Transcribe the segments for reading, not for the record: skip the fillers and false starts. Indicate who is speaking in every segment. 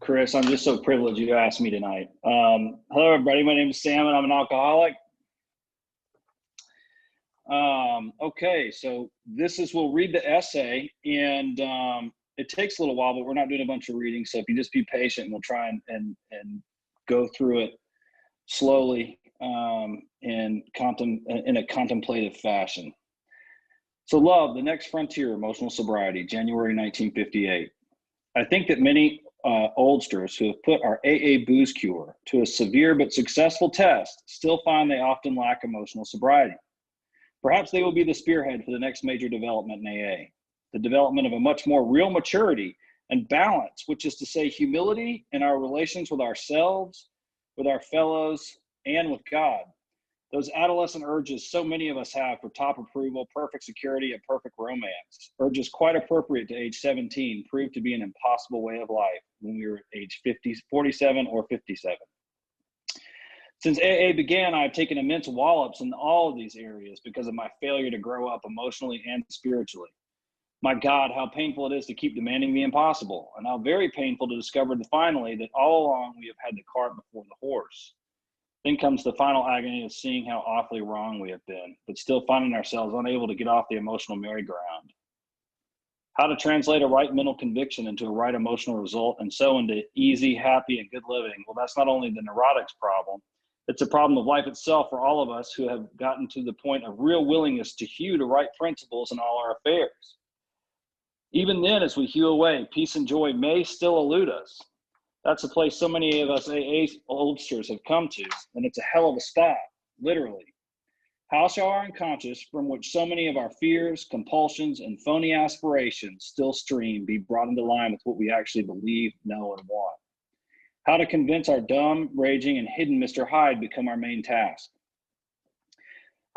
Speaker 1: Chris. I'm just so privileged you asked me tonight. Hello, everybody. My name is Sam, and I'm an alcoholic. Okay, so we'll read the essay, and it takes a little while, but we're not doing a bunch of reading. So if you just be patient, we'll try and go through it slowly in a contemplative fashion. So Love, the Next Frontier, Emotional Sobriety, January 1958. I think that many oldsters who have put our AA booze cure to a severe but successful test still find they often lack emotional sobriety. Perhaps they will be the spearhead for the next major development in AA, the development of a much more real maturity and balance, which is to say humility in our relations with ourselves, with our fellows, and with God. Those adolescent urges so many of us have for top approval, perfect security, and perfect romance, urges quite appropriate to age 17, proved to be an impossible way of life when we were age 47 or 57. Since AA began, I have taken immense wallops in all of these areas because of my failure to grow up emotionally and spiritually. My God, how painful it is to keep demanding the impossible, and how very painful to discover that finally that all along we have had the cart before the horse. Then comes the final agony of seeing how awfully wrong we have been, but still finding ourselves unable to get off the emotional merry-go-round. How to translate a right mental conviction into a right emotional result and so into easy, happy, and good living. Well, that's not only the neurotics problem, it's a problem of life itself for all of us who have gotten to the point of real willingness to hew to right principles in all our affairs. Even then, as we hew away, peace and joy may still elude us. That's a place so many of us AA oldsters have come to, and it's a hell of a spot, literally. How shall our unconscious, from which so many of our fears, compulsions, and phony aspirations still stream, be brought into line with what we actually believe, know, and want? How to convince our dumb, raging, and hidden Mr. Hyde become our main task?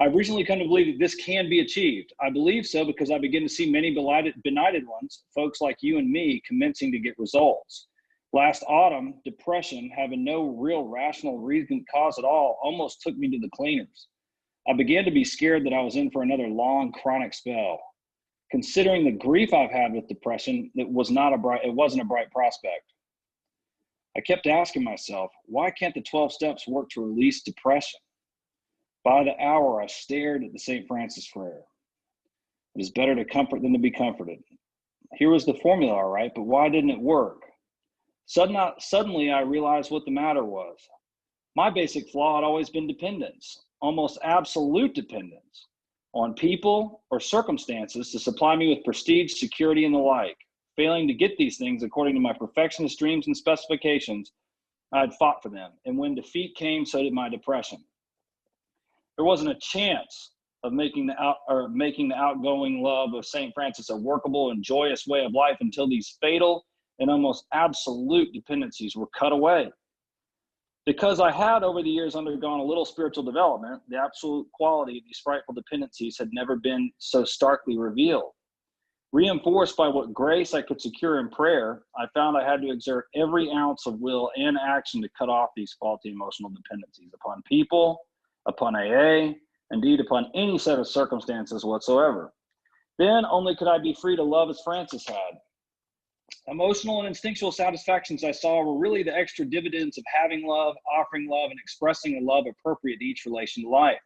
Speaker 1: I've recently come to believe that this can be achieved. I believe so because I begin to see many benighted ones, folks like you and me, commencing to get results. Last autumn, depression, having no real rational reason cause at all, almost took me to the cleaners. I began to be scared that I was in for another long chronic spell. Considering the grief I've had with depression, it wasn't a bright prospect. I kept asking myself, why can't the 12 steps work to release depression? By the hour, I stared at the St. Francis prayer. It is better to comfort than to be comforted. Here was the formula, all right, but why didn't it work? Suddenly, I realized what the matter was. My basic flaw had always been dependence, almost absolute dependence, on people or circumstances to supply me with prestige, security, and the like. Failing to get these things according to my perfectionist dreams and specifications, I had fought for them. And when defeat came, so did my depression. There wasn't a chance of making the outgoing love of St. Francis a workable and joyous way of life until these fatal and almost absolute dependencies were cut away. Because I had over the years undergone a little spiritual development, the absolute quality of these frightful dependencies had never been so starkly revealed. Reinforced by what grace I could secure in prayer, I found I had to exert every ounce of will and action to cut off these faulty emotional dependencies upon people, upon AA, indeed upon any set of circumstances whatsoever. Then only could I be free to love as Francis had. Emotional and instinctual satisfactions I saw were really the extra dividends of having love, offering love, and expressing a love appropriate to each relation to life.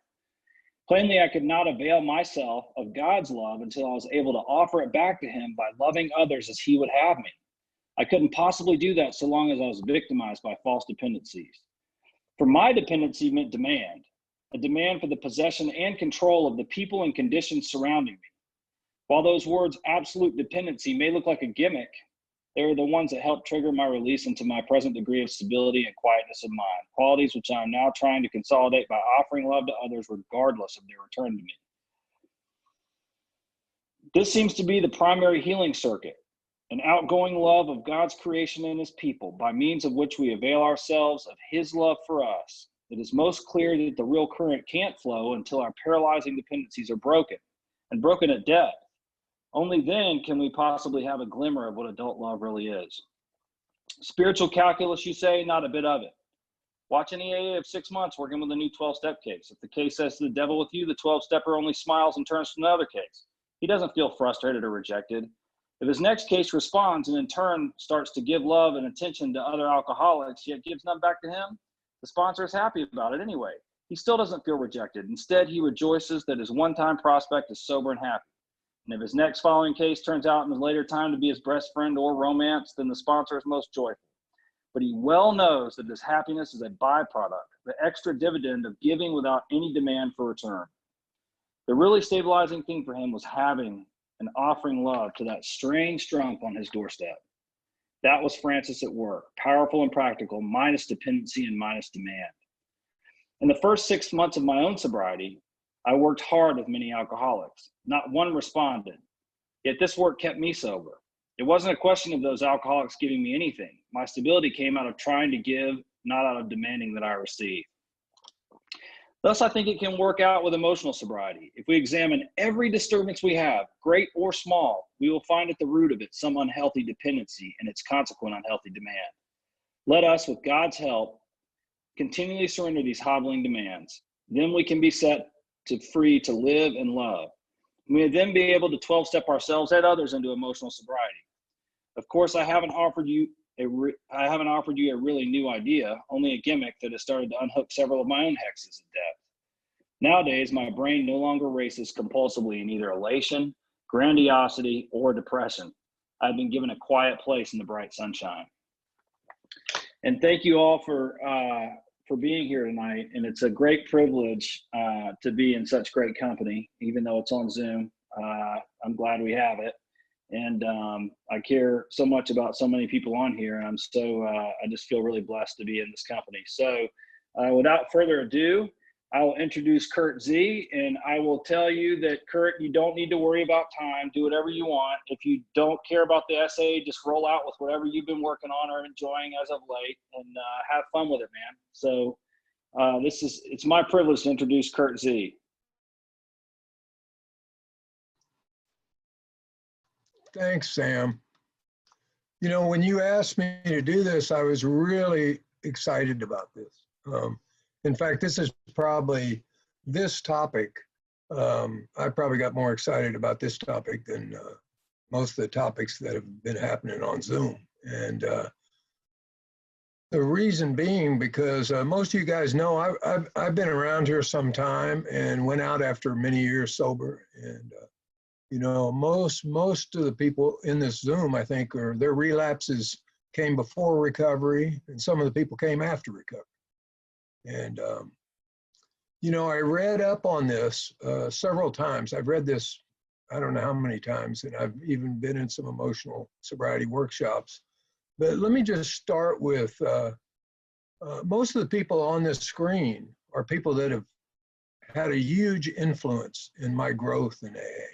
Speaker 1: Plainly, I could not avail myself of God's love until I was able to offer it back to him by loving others as he would have me. I couldn't possibly do that so long as I was victimized by false dependencies. For my dependency meant demand, a demand for the possession and control of the people and conditions surrounding me. While those words absolute dependency may look like a gimmick, they are the ones that help trigger my release into my present degree of stability and quietness of mind, qualities which I am now trying to consolidate by offering love to others regardless of their return to me. This seems to be the primary healing circuit, an outgoing love of God's creation and his people, by means of which we avail ourselves of his love for us. It is most clear that the real current can't flow until our paralyzing dependencies are broken, and broken at depth. Only then can we possibly have a glimmer of what adult love really is. Spiritual calculus, you say? Not a bit of it. Watch an AA of 6 months working with a new 12-step case. If the case says to the devil with you, the 12-stepper only smiles and turns to another case. He doesn't feel frustrated or rejected. If his next case responds and in turn starts to give love and attention to other alcoholics, yet gives none back to him, the sponsor is happy about it anyway. He still doesn't feel rejected. Instead, he rejoices that his one-time prospect is sober and happy. And if his next following case turns out in the later time to be his best friend or romance, then the sponsor is most joyful. But he well knows that this happiness is a byproduct, the extra dividend of giving without any demand for return. The really stabilizing thing for him was having and offering love to that strange drunk on his doorstep. That was Francis at work, powerful and practical, minus dependency and minus demand. In the first 6 months of my own sobriety, I worked hard with many alcoholics. Not one responded. Yet this work kept me sober. It wasn't a question of those alcoholics giving me anything. My stability came out of trying to give, not out of demanding that I receive. Thus, I think it can work out with emotional sobriety. If we examine every disturbance we have, great or small, we will find at the root of it some unhealthy dependency and its consequent unhealthy demand. Let us, with God's help, continually surrender these hobbling demands. Then we can be set to free to live and love. We will then be able to 12-step ourselves and others into emotional sobriety. Of course, I haven't offered you a really new idea, only a gimmick that has started to unhook several of my own hexes of death. Nowadays, my brain no longer races compulsively in either elation, grandiosity, or depression. I've been given a quiet place in the bright sunshine. And thank you all for being here tonight. And it's a great privilege to be in such great company, even though it's on Zoom. I'm glad we have it. And I care so much about so many people on here. And I just feel really blessed to be in this company. So without further ado, I will introduce Kurt Z. And I will tell you that, Kurt, you don't need to worry about time. Do whatever you want. If you don't care about the essay, just roll out with whatever you've been working on or enjoying as of late, and have fun with it, man. So it's my privilege to introduce Kurt Z.
Speaker 2: Thanks, Sam. You know, when you asked me to do this, I was really excited about this. In fact, this is probably this topic. I probably got more excited about this topic than most of the topics that have been happening on Zoom. And the reason being because most of you guys know I've been around here some time and went out after many years sober. And you know, most of the people in this Zoom, I think, their relapses came before recovery, and some of the people came after recovery. And, you know, I read up on this several times. I've read this, I don't know how many times, and I've even been in some emotional sobriety workshops. But let me just start with most of the people on this screen are people that have had a huge influence in my growth in AA.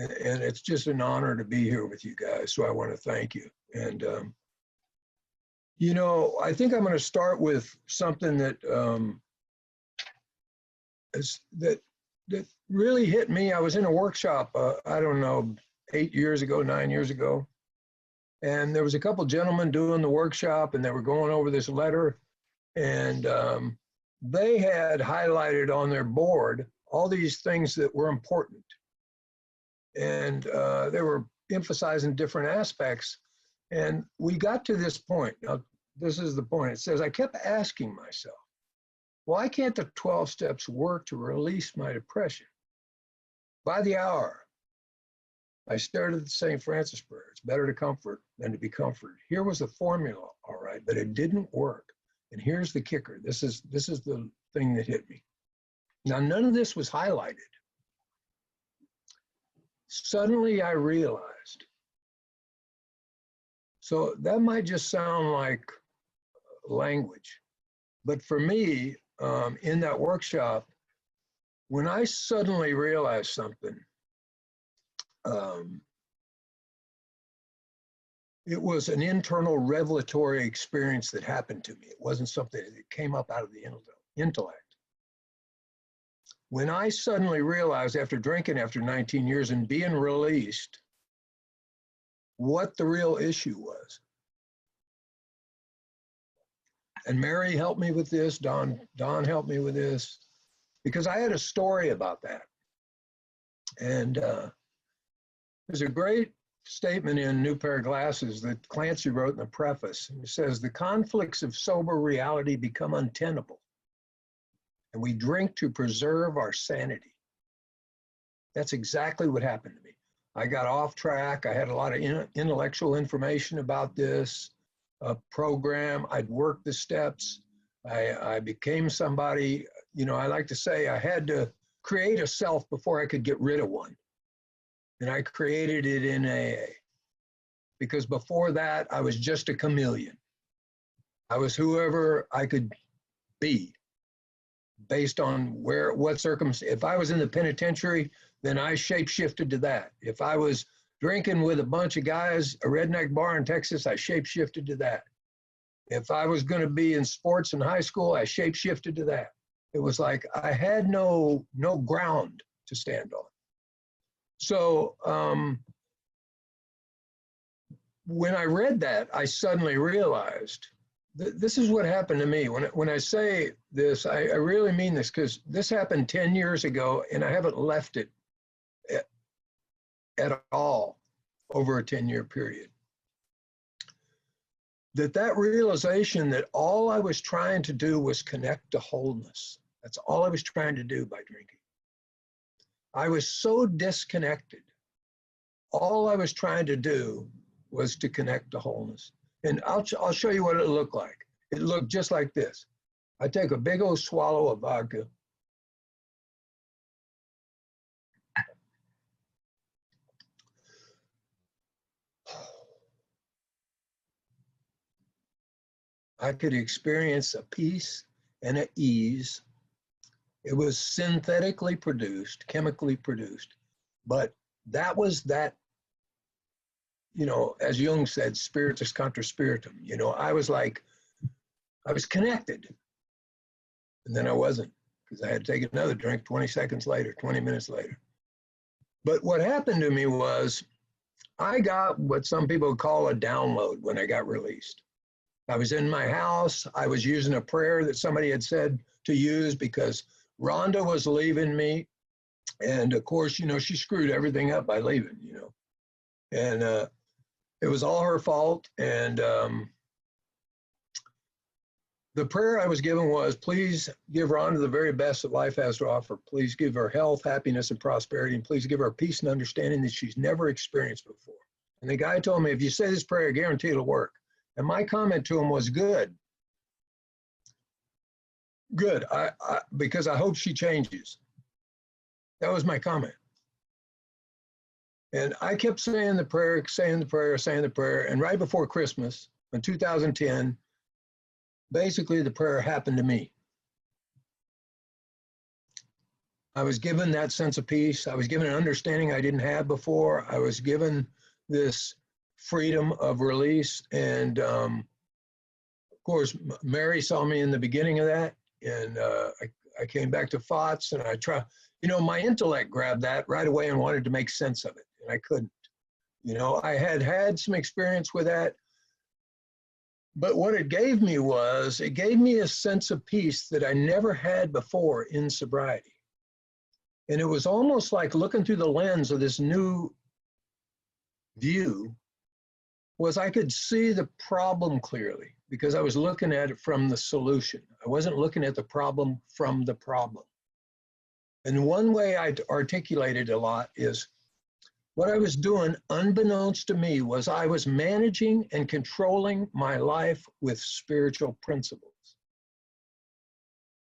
Speaker 2: And it's just an honor to be here with you guys. So I want to thank you. And, you know, I think I'm going to start with something that that really hit me. I was in a workshop, I don't know, 9 years ago. And there was a couple gentlemen doing the workshop, and they were going over this letter. And they had highlighted on their board all these things that were important. And they were emphasizing different aspects. And we got to this point. Now, this is the point. It says, I kept asking myself, why can't the 12 steps work to release my depression? By the hour, I stared at the St. Francis prayer. It's better to comfort than to be comforted. Here was the formula, all right, but it didn't work. And here's the kicker. This is the thing that hit me. Now, none of this was highlighted. Suddenly I realized. So that might just sound like language, but for me, in that workshop, when I suddenly realized something, it was an internal revelatory experience that happened to me. It wasn't something that came up out of the intellect. When I suddenly realized after drinking after 19 years and being released, what the real issue was. And Mary helped me with this, Don helped me with this, because I had a story about that. And there's a great statement in New Pair of Glasses that Clancy wrote in the preface. It says, the conflicts of sober reality become untenable, and we drink to preserve our sanity. That's exactly what happened to me. I got off track. I had a lot of intellectual information about this program. I'd worked the steps. I became somebody, you know, I like to say I had to create a self before I could get rid of one. And I created it in AA. Because before that, I was just a chameleon. I was whoever I could be based on what circumstance. If I was in the penitentiary, then I shape-shifted to that. If I was drinking with a bunch of guys, a redneck bar in Texas, I shape-shifted to that. If I was going to be in sports in high school, I shape-shifted to that. It was like I had no ground to stand on. So when I read that, I suddenly realized that this is what happened to me. When I say this, I really mean this, because this happened 10 years ago, and I haven't left it at all over a 10-year period. That realization that all I was trying to do was connect to wholeness. That's all I was trying to do by drinking. I was so disconnected. All I was trying to do was to connect to wholeness. And I'll show you what it looked like. It looked just like this. I take a big old swallow of vodka. I could experience a peace and an ease. It was synthetically produced, chemically produced, but that was that, you know, as Jung said, spiritus contra spiritum. You know, I was connected, and then I wasn't, because I had to take another drink 20 seconds later, 20 minutes later. But what happened to me was I got what some people call a download when I got released. I was in my house. I was using a prayer that somebody had said to use because Rhonda was leaving me. And of course, you know, she screwed everything up by leaving, you know. And it was all her fault. And the prayer I was given was, please give Rhonda the very best that life has to offer. Please give her health, happiness, and prosperity. And please give her peace and understanding that she's never experienced before. And the guy told me, if you say this prayer, I guarantee it'll work. And my comment to him was, good. Good, because I hope she changes. That was my comment. And I kept saying the prayer, saying the prayer, saying the prayer. And right before Christmas in 2010, basically the prayer happened to me. I was given that sense of peace. I was given an understanding I didn't have before. I was given this freedom of release. And of course, Mary saw me in the beginning of that. And I came back to thoughts, and I tried, you know, my intellect grabbed that right away and wanted to make sense of it. And I couldn't. You know, I had some experience with that. But what it gave me was, it gave me a sense of peace that I never had before in sobriety. And it was almost like looking through the lens of this new view, was I could see the problem clearly because I was looking at it from the solution. I wasn't looking at the problem from the problem. And one way I articulated a lot is what I was doing, unbeknownst to me, was I was managing and controlling my life with spiritual principles.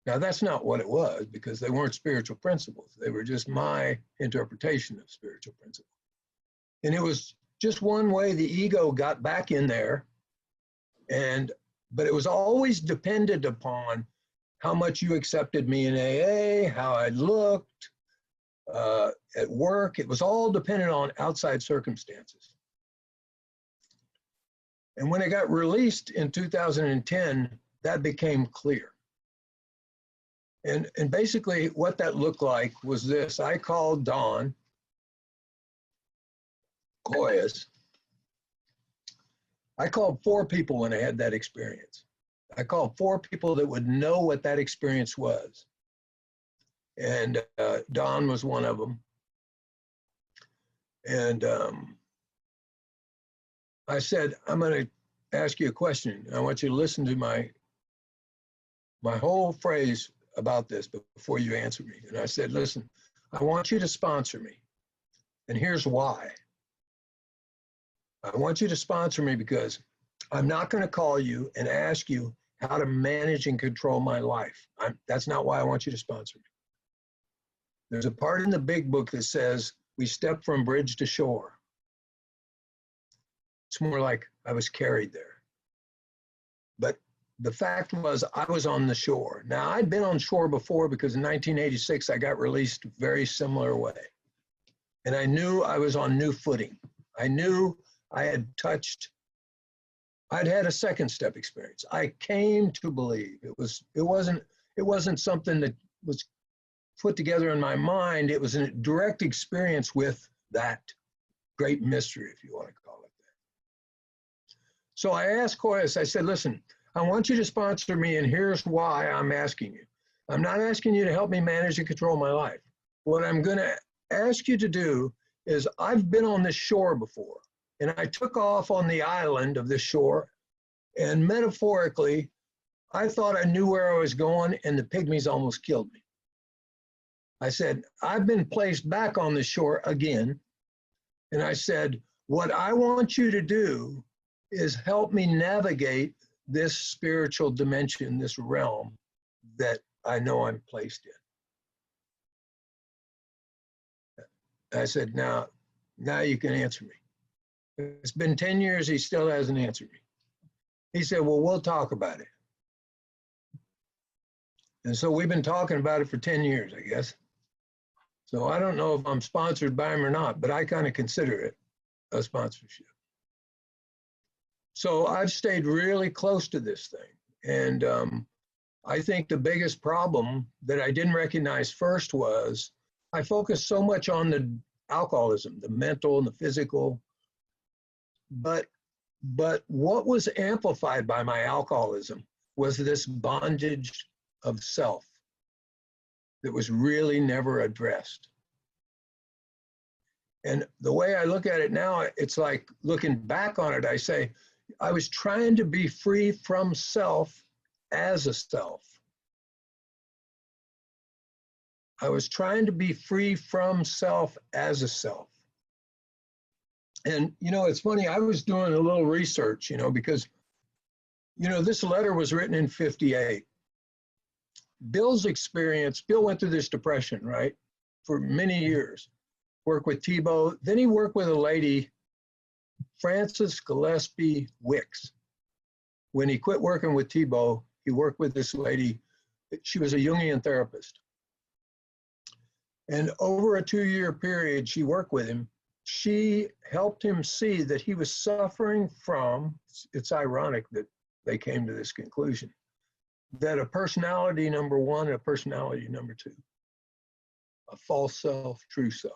Speaker 2: Now, that's not what it was, because they weren't spiritual principles. They were just my interpretation of spiritual principles. And it was just one way the ego got back in there. But it was always dependent upon how much you accepted me in AA, how I looked at work. It was all dependent on outside circumstances. And when I got released in 2010, that became clear. And basically what that looked like was this. I called Don Goyas. I called 4 people when I had that experience. I called 4 people that would know what that experience was. And Don was one of them. And I said, I'm going to ask you a question. I want you to listen to my whole phrase about this before you answer me. And I said, listen, I want you to sponsor me. And here's why. I want you to sponsor me because I'm not going to call you and ask you how to manage and control my life. That's not why I want you to sponsor me. There's a part in the big book that says we step from bridge to shore. It's more like I was carried there. But the fact was I was on the shore. Now, I'd been on shore before because in 1986, I got released a very similar way. And I knew I was on new footing. I knew I had touched, I'd had a second step experience. I came to believe it wasn't something that was put together in my mind. It was a direct experience with that great mystery, if you want to call it that. So I asked Koyas, I said, listen, I want you to sponsor me, and here's why I'm asking you. I'm not asking you to help me manage and control my life. What I'm going to ask you to do is I've been on this shore before, and I took off on the island of this shore, and metaphorically, I thought I knew where I was going, and the pygmies almost killed me. I said, I've been placed back on the shore again, and I said, what I want you to do is help me navigate this spiritual dimension, this realm that I know I'm placed in. I said, now you can answer me. It's been 10 years, he still hasn't answered me. He said, well, we'll talk about it. And so we've been talking about it for 10 years, I guess. So I don't know if I'm sponsored by him or not, but I kind of consider it a sponsorship. So I've stayed really close to this thing. And I think the biggest problem that I didn't recognize first was I focused so much on the alcoholism, the mental and the physical. But what was amplified by my alcoholism was this bondage of self that was really never addressed. And the way I look at it now, it's like looking back on it, I say, I was trying to be free from self as a self. I was trying to be free from self as a self. And, it's funny, I was doing a little research, because, this letter was written in 58. Bill's experience, Bill went through this depression, right, for many years. Worked with Tebow. Then he worked with a lady, Frances Gillespie Wicks. When he quit working with Tebow, he worked with this lady. She was a Jungian therapist. And over a 2-year period, she worked with him. She helped him see that he was suffering from, it's ironic that they came to this conclusion, that a personality number one and a personality number two, a false self, true self.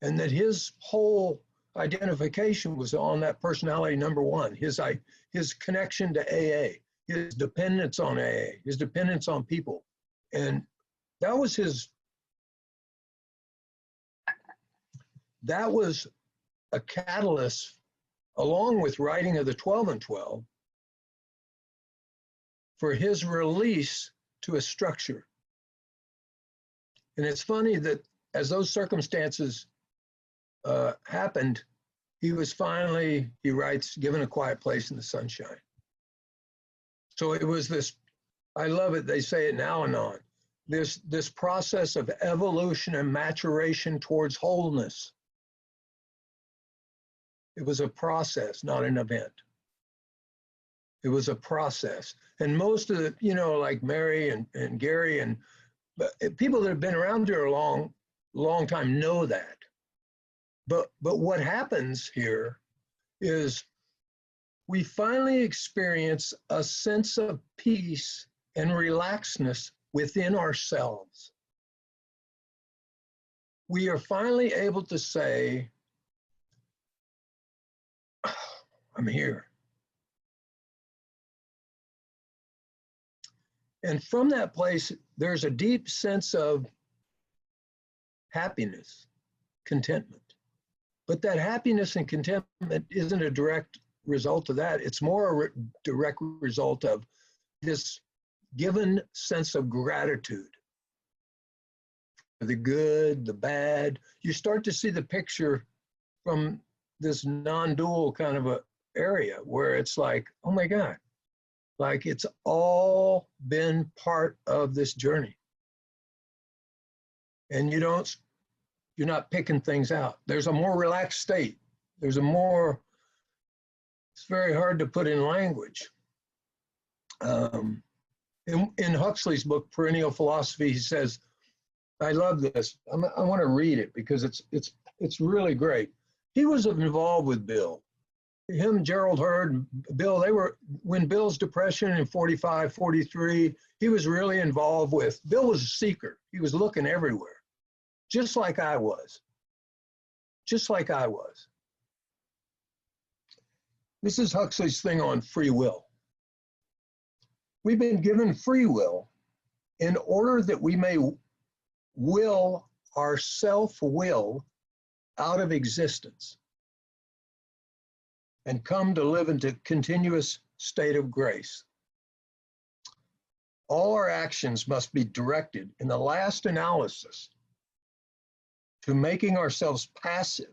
Speaker 2: And that his whole identification was on that personality number one, his connection to AA, his dependence on AA, his dependence on people. And that was a catalyst, along with writing of the 12 and 12, for his release to a structure. And it's funny that as those circumstances happened, he was finally, he writes, given a quiet place in the sunshine. So it was this, I love it, they say it now and on, this process of evolution and maturation towards wholeness. It was a process, not an event. It was a process. And most of the, like Mary and Gary and people that have been around here a long time know that. But what happens here is we finally experience a sense of peace and relaxedness within ourselves. We are finally able to say, I'm here. And from that place, there's a deep sense of happiness, contentment. But that happiness and contentment isn't a direct result of that. It's more a direct result of this given sense of gratitude for the good, the bad. You start to see the picture from this non-dual kind of a area where it's like, oh my God, like it's all been part of this journey. And you're not picking things out. There's a more relaxed state. There's a more, it's very hard to put in language. In Huxley's book, Perennial Philosophy, he says, I love this. I want to read it because it's really great. He was involved with Bill. Him, Gerald Hurd, Bill, they were, when Bill's depression in 45, 43, he was really involved with, Bill was a seeker. He was looking everywhere, just like I was. Just like I was. This is Huxley's thing on free will. We've been given free will in order that we may will our self-will out of existence and come to live into continuous state of grace. All our actions must be directed in the last analysis to making ourselves passive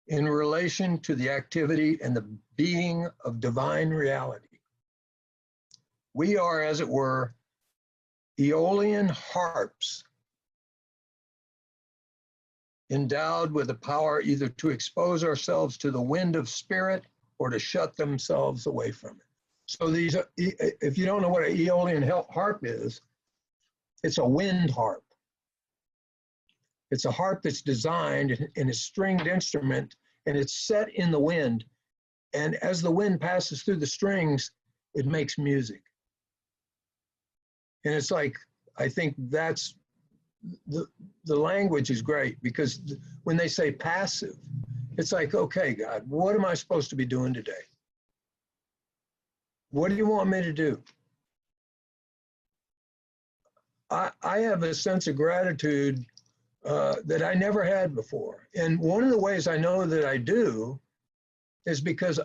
Speaker 2: in relation to the activity and the being of divine reality. We are, as it were, Aeolian harps endowed with the power either to expose ourselves to the wind of spirit or to shut themselves away from it. So these, if you don't know what an Aeolian harp is, it's a wind harp. It's a harp that's designed in a stringed instrument, and it's set in the wind. And as the wind passes through the strings, it makes music. And it's like, I think that's, the language is great, because when they say passive, it's like, okay, God, what am I supposed to be doing today? What do you want me to do? I have a sense of gratitude that I never had before. And one of the ways I know that I do is because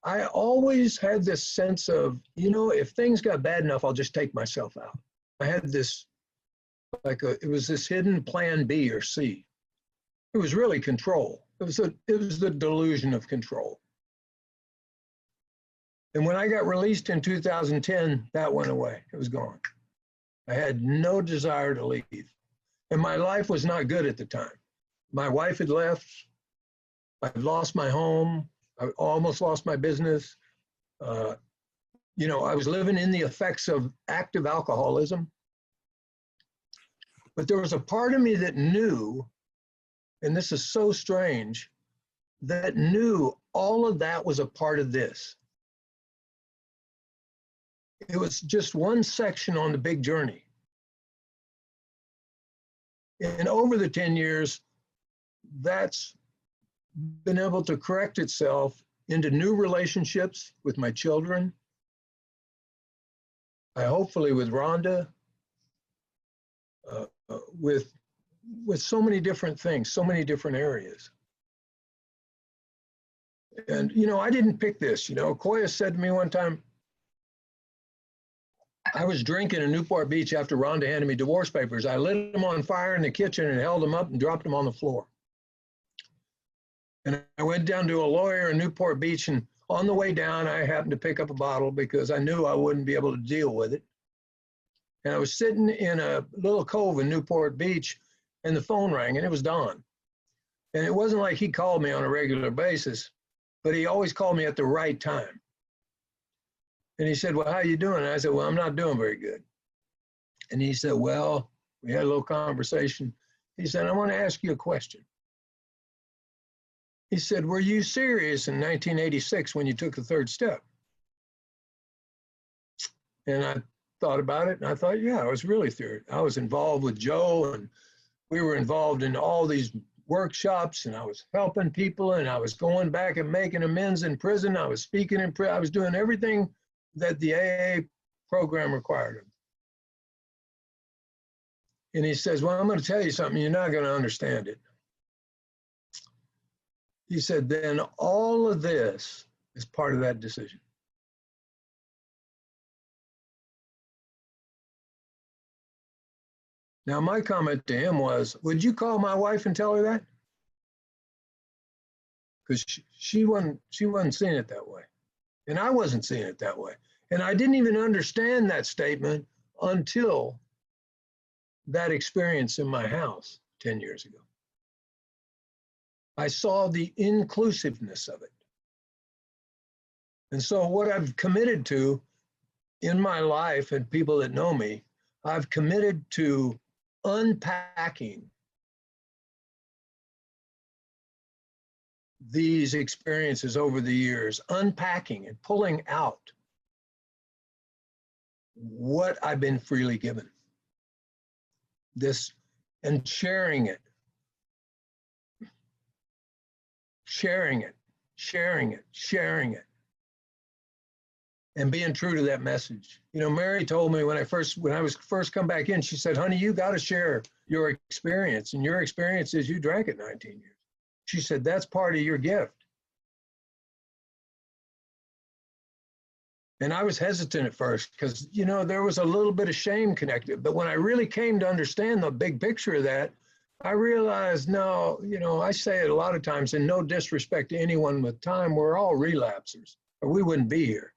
Speaker 2: I always had this sense of, you know, if things got bad enough, I'll just take myself out. I had this, it was this hidden plan B or C. It was really control. It was the delusion of control. And when I got released in 2010, that went away. It was gone. I had no desire to leave. And my life was not good at the time. My wife had left. I'd lost my home. I almost lost my business. You know, I was living in the effects of active alcoholism. But there was a part of me that knew, and this is so strange, that knew all of that was a part of this. It was just one section on the big journey. And over the 10 years, that's been able to correct itself into new relationships with my children, hopefully with Rhonda, with so many different things, so many different areas. And, you know, I didn't pick this. You know, Koya said to me one time, I was drinking in Newport Beach after Rhonda handed me divorce papers. I lit them on fire in the kitchen and held them up and dropped them on the floor. And I went down to a lawyer in Newport Beach, and on the way down, I happened to pick up a bottle because I knew I wouldn't be able to deal with it. And I was sitting in a little cove in Newport Beach, and the phone rang, and it was Don. And it wasn't like he called me on a regular basis, but he always called me at the right time. And he said, well, how you doing? And I said, well, I'm not doing very good. And he said, well, we had a little conversation. He said, I want to ask you a question. He said, were you serious in 1986 when you took the third step? And I thought about it, and I thought, yeah, I was really serious. I was involved with Joe, and we were involved in all these workshops, and I was helping people, and I was going back and making amends in prison. I was speaking in prison. I was doing everything that the AA program required of me. And he says, well, I'm going to tell you something. You're not going to understand it. He said, then all of this is part of that decision. Now, my comment to him was, would you call my wife and tell her that? Because she wasn't seeing it that way. And I wasn't seeing it that way. And I didn't even understand that statement until that experience in my house 10 years ago. I saw the inclusiveness of it. And so what I've committed to in my life, and people that know me, I've committed to unpacking these experiences over the years, unpacking and pulling out what I've been freely given. This, and sharing it, sharing it, sharing it, sharing it, and being true to that message. You know, Mary told me when I was first come back in, she said, honey, you got to share your experience, and your experience is you drank at 19 years. She said, that's part of your gift. And I was hesitant at first because, you know, there was a little bit of shame connected. But when I really came to understand the big picture of that, I realized, no, you know, I say it a lot of times, and no disrespect to anyone with time, we're all relapsers, or we wouldn't be here.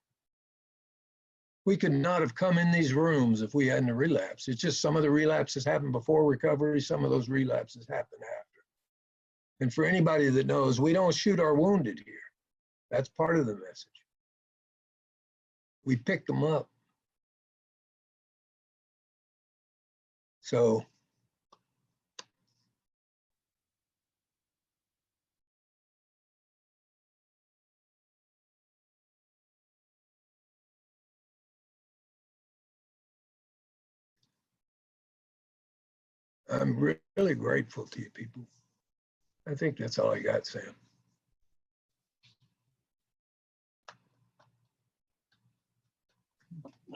Speaker 2: We could not have come in these rooms if we hadn't relapsed. It's just some of the relapses happen before recovery, some of those relapses happen after. And for anybody that knows, we don't shoot our wounded here. That's part of the message. We pick them up. So I'm really grateful to you people. I think that's all I got, Sam.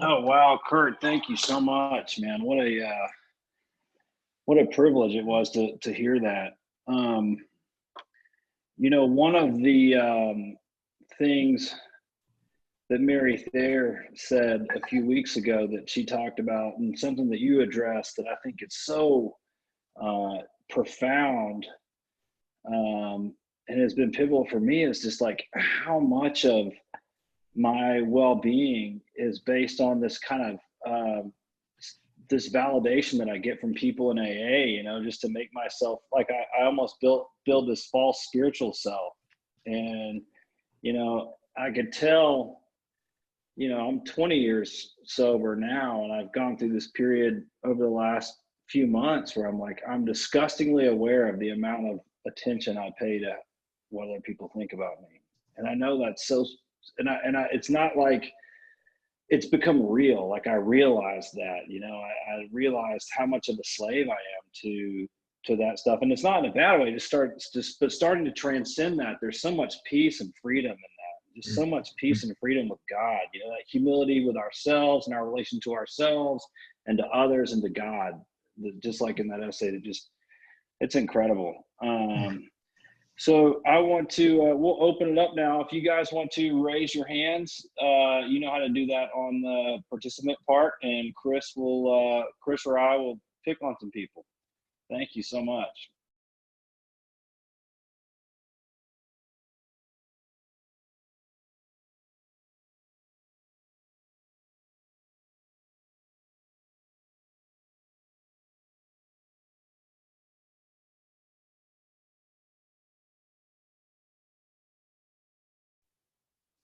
Speaker 1: Oh wow, Kurt, thank you so much, man. What a privilege it was to hear that. You know, one of the things that Mary Thayer said a few weeks ago that she talked about, and something that you addressed that I think is so profound, and has been pivotal for me, is just like how much of my well-being is based on this kind of this validation that I get from people in AA, you know, just to make myself like I almost build this false spiritual self. And, you know, I could tell, you know, I'm 20 years sober now, and I've gone through this period over the last few months where I'm like, I'm disgustingly aware of the amount of attention I pay to what other people think about me. And I know that's so, and I it's not like it's become real. Like I realized that, you know, I realized how much of a slave I am to that stuff. And it's not in a bad way, but starting to transcend that. There's so much peace and freedom in that. Just so much peace and freedom with God, you know, that humility with ourselves and our relation to ourselves and to others and to God, just like in that essay, it's incredible. So I want to, we'll open it up now. If you guys want to raise your hands, you know how to do that on the participant part, and Chris or I will pick on some people. Thank you so much.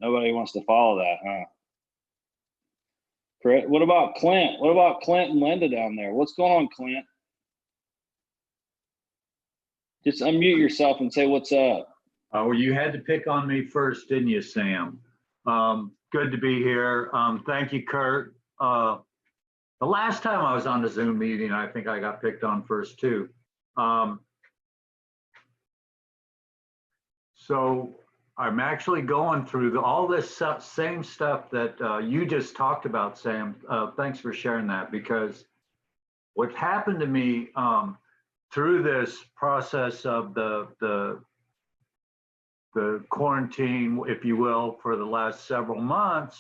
Speaker 1: Nobody wants to follow that, huh? Chris, what about Clint? What about Clint and Linda down there? What's going on, Clint? Just unmute yourself and say what's up.
Speaker 3: Well, you had to pick on me first, didn't you, Sam? Good to be here. Thank you, Kurt. The last time I was on the Zoom meeting, I think I got picked on first too. So I'm actually going through all this same stuff that you just talked about, Sam. Thanks for sharing that, because what happened to me through this process of the the quarantine, if you will, for the last several months,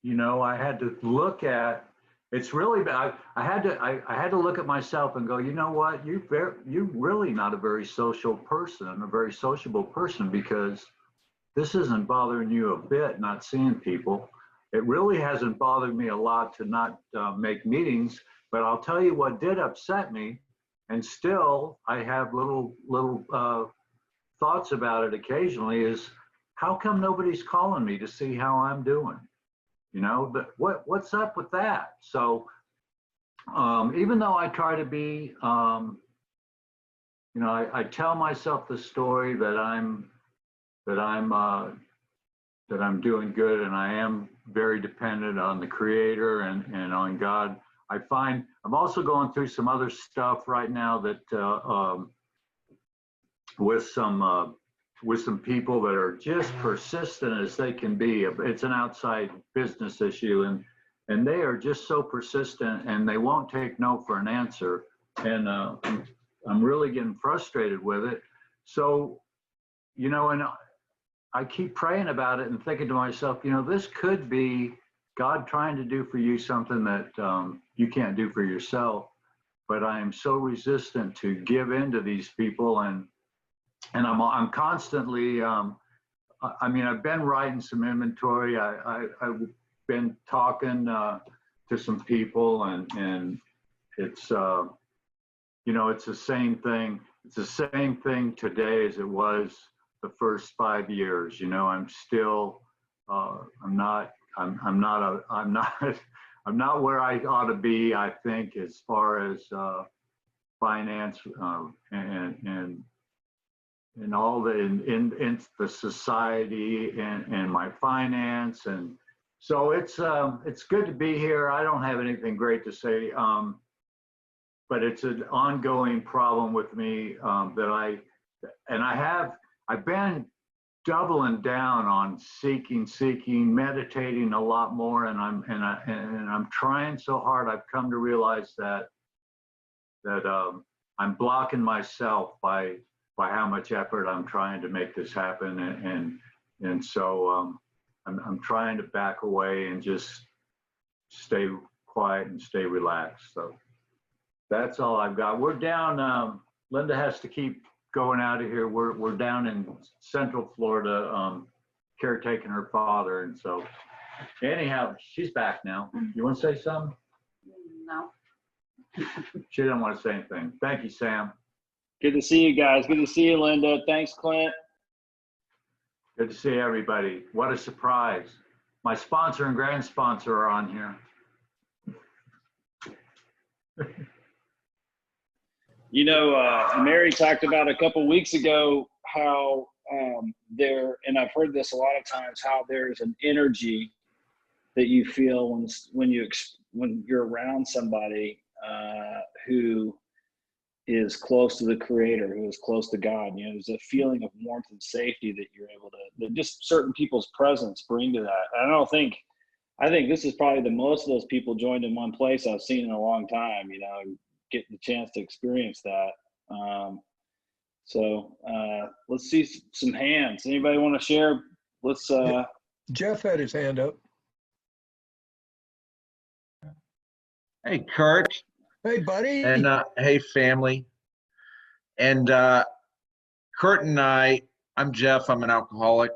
Speaker 3: you know, I had to look at, it's really bad. I had to look at myself and go, you know what, you're really not a very social person, a very sociable person, because this isn't bothering you a bit, not seeing people. It really hasn't bothered me a lot to not make meetings, but I'll tell you what did upset me, and still I have little thoughts about it occasionally, is how come nobody's calling me to see how I'm doing? You know, but what's up with that? So even though I try to be, you know, I tell myself the story that I'm doing good, and I am very dependent on the Creator and on God. I find I'm also going through some other stuff right now that with some people that are just persistent as they can be. It's an outside business issue, and they are just so persistent, and they won't take no for an answer. And I'm really getting frustrated with it. So, you know, and I keep praying about it and thinking to myself, you know, this could be God trying to do for you something that you can't do for yourself. But I am so resistant to give in to these people, and I'm constantly, I mean, I've been writing some inventory. I've been talking to some people, and it's, you know, it's the same thing. It's the same thing today as it was the first 5 years. You know, I'm still, I'm not where I ought to be, I think, as far as finance and all the in the society and my finance. And so it's good to be here. I don't have anything great to say, but it's an ongoing problem with me that I've been doubling down on seeking, meditating a lot more, and I'm trying so hard. I've come to realize that I'm blocking myself by how much effort I'm trying to make this happen, and so I'm trying to back away and just stay quiet and stay relaxed. So that's all I've got. We're down. Linda has to keep going out of here. We're down in Central Florida, caretaking her father, and so anyhow, she's back now. You want to say something?
Speaker 4: No.
Speaker 3: She didn't want to say anything. Thank you, Sam.
Speaker 1: Good to see you guys. Good to see you, Linda. Thanks, Clint.
Speaker 3: Good to see everybody. What a surprise. My sponsor and grand sponsor are on here.
Speaker 1: You know, Mary talked about a couple weeks ago how there, and I've heard this a lot of times, how there's an energy that you feel when you're around somebody who is close to the Creator, who is close to God. You know, there's a feeling of warmth and safety that you're able to, that just certain people's presence bring to that. I think this is probably the most of those people joined in one place I've seen in a long time, you know, getting the chance to experience that. So let's see some hands. Anybody want to share? Let's.
Speaker 2: Jeff had his hand up.
Speaker 5: Hey, Kurt.
Speaker 2: Hey, buddy.
Speaker 5: And hey, family. And Kurt and I'm Jeff. I'm an alcoholic.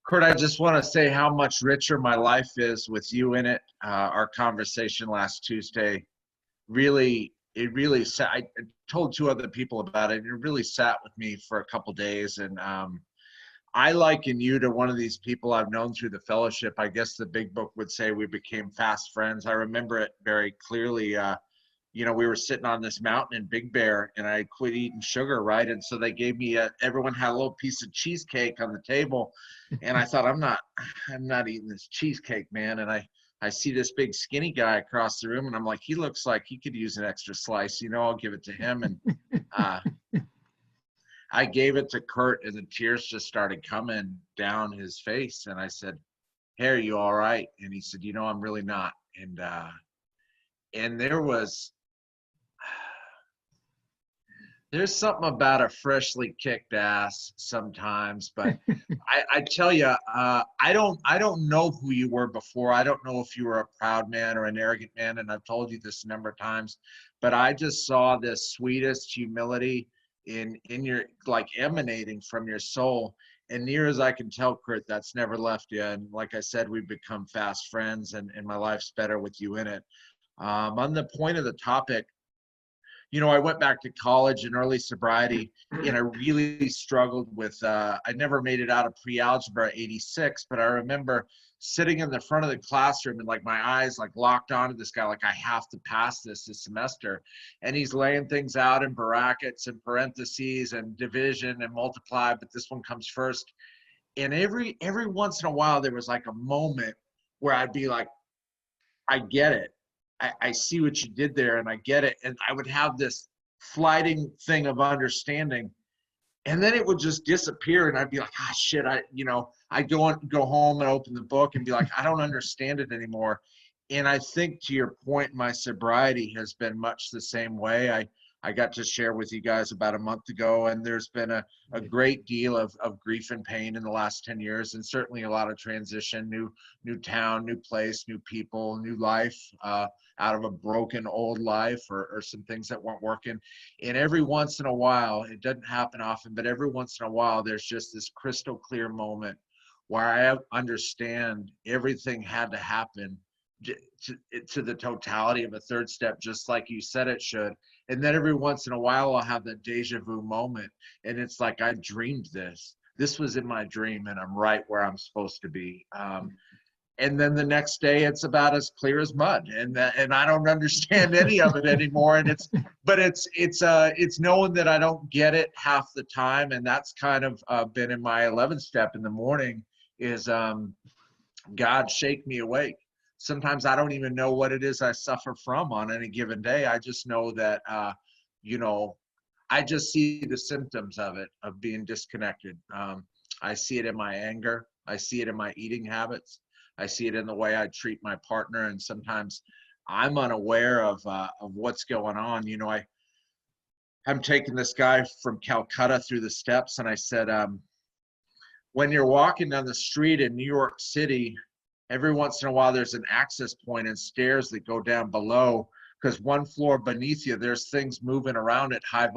Speaker 5: Kurt, I just want to say how much richer my life is with you in it. Our conversation last Tuesday really sat. I told 2 other people about it, and it really sat with me for a couple days. And I liken you to one of these people I've known through the fellowship. I guess the big book would say we became fast friends. I remember it very clearly. You know, we were sitting on this mountain in Big Bear, and I quit eating sugar, right? And so they gave me everyone had a little piece of cheesecake on the table, and I thought, I'm not eating this cheesecake, man. And I see this big skinny guy across the room, and I'm like, he looks like he could use an extra slice. You know, I'll give it to him. And I gave it to Kurt, and the tears just started coming down his face. And I said, hey, are you all right? And he said, you know, I'm really not. And there was, There's something about a freshly kicked ass sometimes, but I tell you, I don't know who you were before. I don't know if you were a proud man or an arrogant man, and I've told you this a number of times, but I just saw the sweetest humility in your, like, emanating from your soul. And near as I can tell, Kurt, that's never left you. And like I said, we've become fast friends, and my life's better with you in it. On the point of the topic, you know, I went back to college in early sobriety, and I really struggled with, I never made it out of pre-algebra 86, but I remember sitting in the front of the classroom and, like, my eyes like locked onto this guy, like, I have to pass this semester. And he's laying things out in brackets and parentheses and division and multiply, but this one comes first. And every once in a while, there was like a moment where I'd be like, I get it. I see what you did there, and I get it. And I would have this flighting thing of understanding, and then it would just disappear, and I'd be like, ah, shit, I'd go home and open the book and be like, I don't understand it anymore. And I think, to your point, my sobriety has been much the same way. I got to share with you guys about a month ago, and there's been a great deal of grief and pain in the last 10 years, and certainly a lot of transition, new town, new place, new people, new life, out of a broken old life, or some things that weren't working. And every once in a while, it doesn't happen often, but every once in a while, there's just this crystal clear moment where I understand everything had to happen to the totality of a third step, just like you said it should. And then every once in a while, I'll have that deja vu moment, and it's like, I dreamed this. This was in my dream, and I'm right where I'm supposed to be. And then the next day, it's about as clear as mud, and I don't understand any of it anymore. And it's knowing that I don't get it half the time, and that's kind of been in my 11th step in the morning. Is God, shake me awake. Sometimes I don't even know what it is I suffer from on any given day. I just know that, I just see the symptoms of it, of being disconnected. I see it in my anger. I see it in my eating habits. I see it in the way I treat my partner. And sometimes I'm unaware of what's going on. You know, I'm taking this guy from Calcutta through the steps, and I said, when you're walking down the street in New York City, every once in a while, there's an access point and stairs that go down below, because one floor beneath you, there's things moving around at high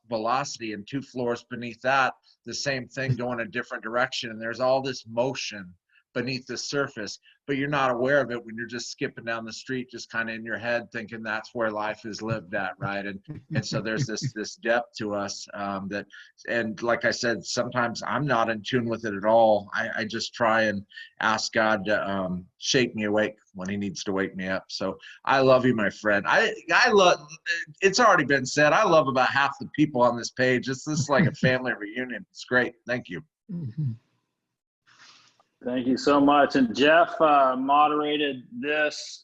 Speaker 5: velocity, and 2 floors beneath that, the same thing going a different direction. And there's all this motion beneath the surface, but you're not aware of it when you're just skipping down the street, just kind of in your head thinking that's where life is lived at, right? And so there's this depth to us, that, and like I said, sometimes I'm not in tune with it at all. I just try and ask God to shake me awake when he needs to wake me up. So I love you, my friend. I love, it's already been said, I love about half the people on this page. This is like a family reunion. It's great. Thank you.
Speaker 1: Thank you so much. And Jeff moderated this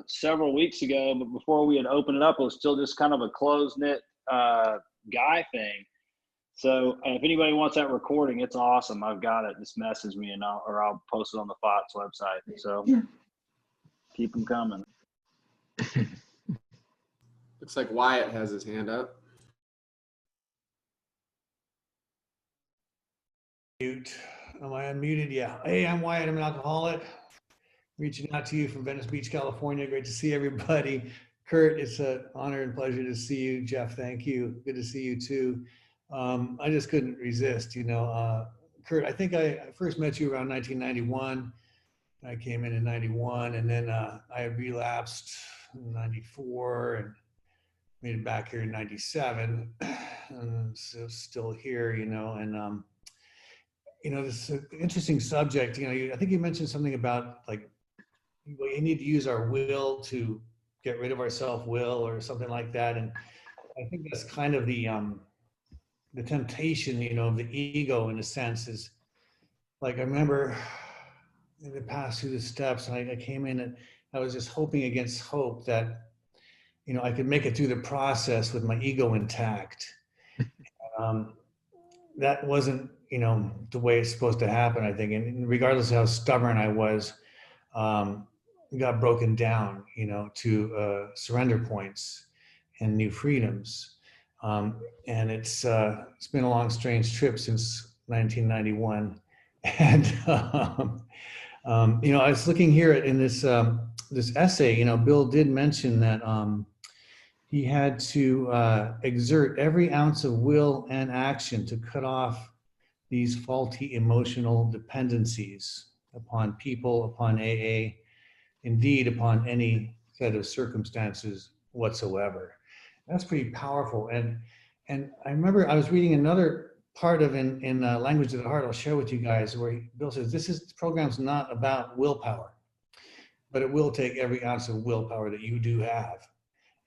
Speaker 1: several weeks ago, but before we had opened it up, it was still just kind of a close-knit guy thing. So if anybody wants that recording, it's awesome. I've got it. Just message me, and I'll post it on the Fox website. So keep them coming.
Speaker 4: Looks like Wyatt has his hand up.
Speaker 6: Mute. Am I unmuted? Yeah. Hey, I'm Wyatt. I'm an alcoholic. Reaching out to you from Venice Beach, California. Great to see everybody. Kurt, it's an honor and pleasure to see you. Jeff, thank you. Good to see you too. I just couldn't resist, Kurt, I think I first met you around 1991. I came in 91, and then I relapsed in 94 and made it back here in 97. And so still here, and this is an interesting subject. I think you mentioned something about, like, you need to use our will to get rid of our self-will or something like that. And I think that's kind of the temptation, of the ego, in a sense, is like, I remember in the past through the steps, I came in and I was just hoping against hope that, I could make it through the process with my ego intact. That wasn't, the way it's supposed to happen, I think. And regardless of how stubborn I was, got broken down, to surrender points and new freedoms. And it's been a long, strange trip since 1991. And I was looking here in this this essay. Bill did mention that he had to exert every ounce of will and action to cut off these faulty emotional dependencies upon people, upon AA, indeed upon any set of circumstances whatsoever. That's pretty powerful. And I remember I was reading another part of in Language of the Heart, I'll share with you guys, where Bill says, this program's not about willpower, but it will take every ounce of willpower that you do have.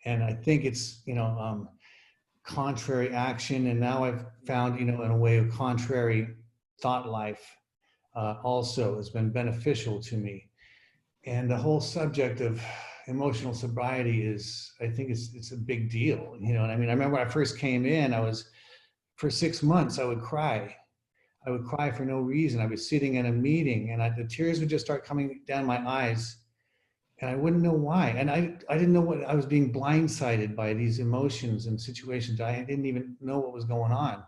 Speaker 6: And I think it's, contrary action. And now I've found, in a way of contrary thought life also has been beneficial to me. And the whole subject of emotional sobriety is, I think it's a big deal. I remember when I first came in, for 6 months, I would cry. I would cry for no reason. I was sitting in a meeting and the tears would just start coming down my eyes and I wouldn't know why. And I didn't know what I was being blindsided by, these emotions and situations. I didn't even know what was going on.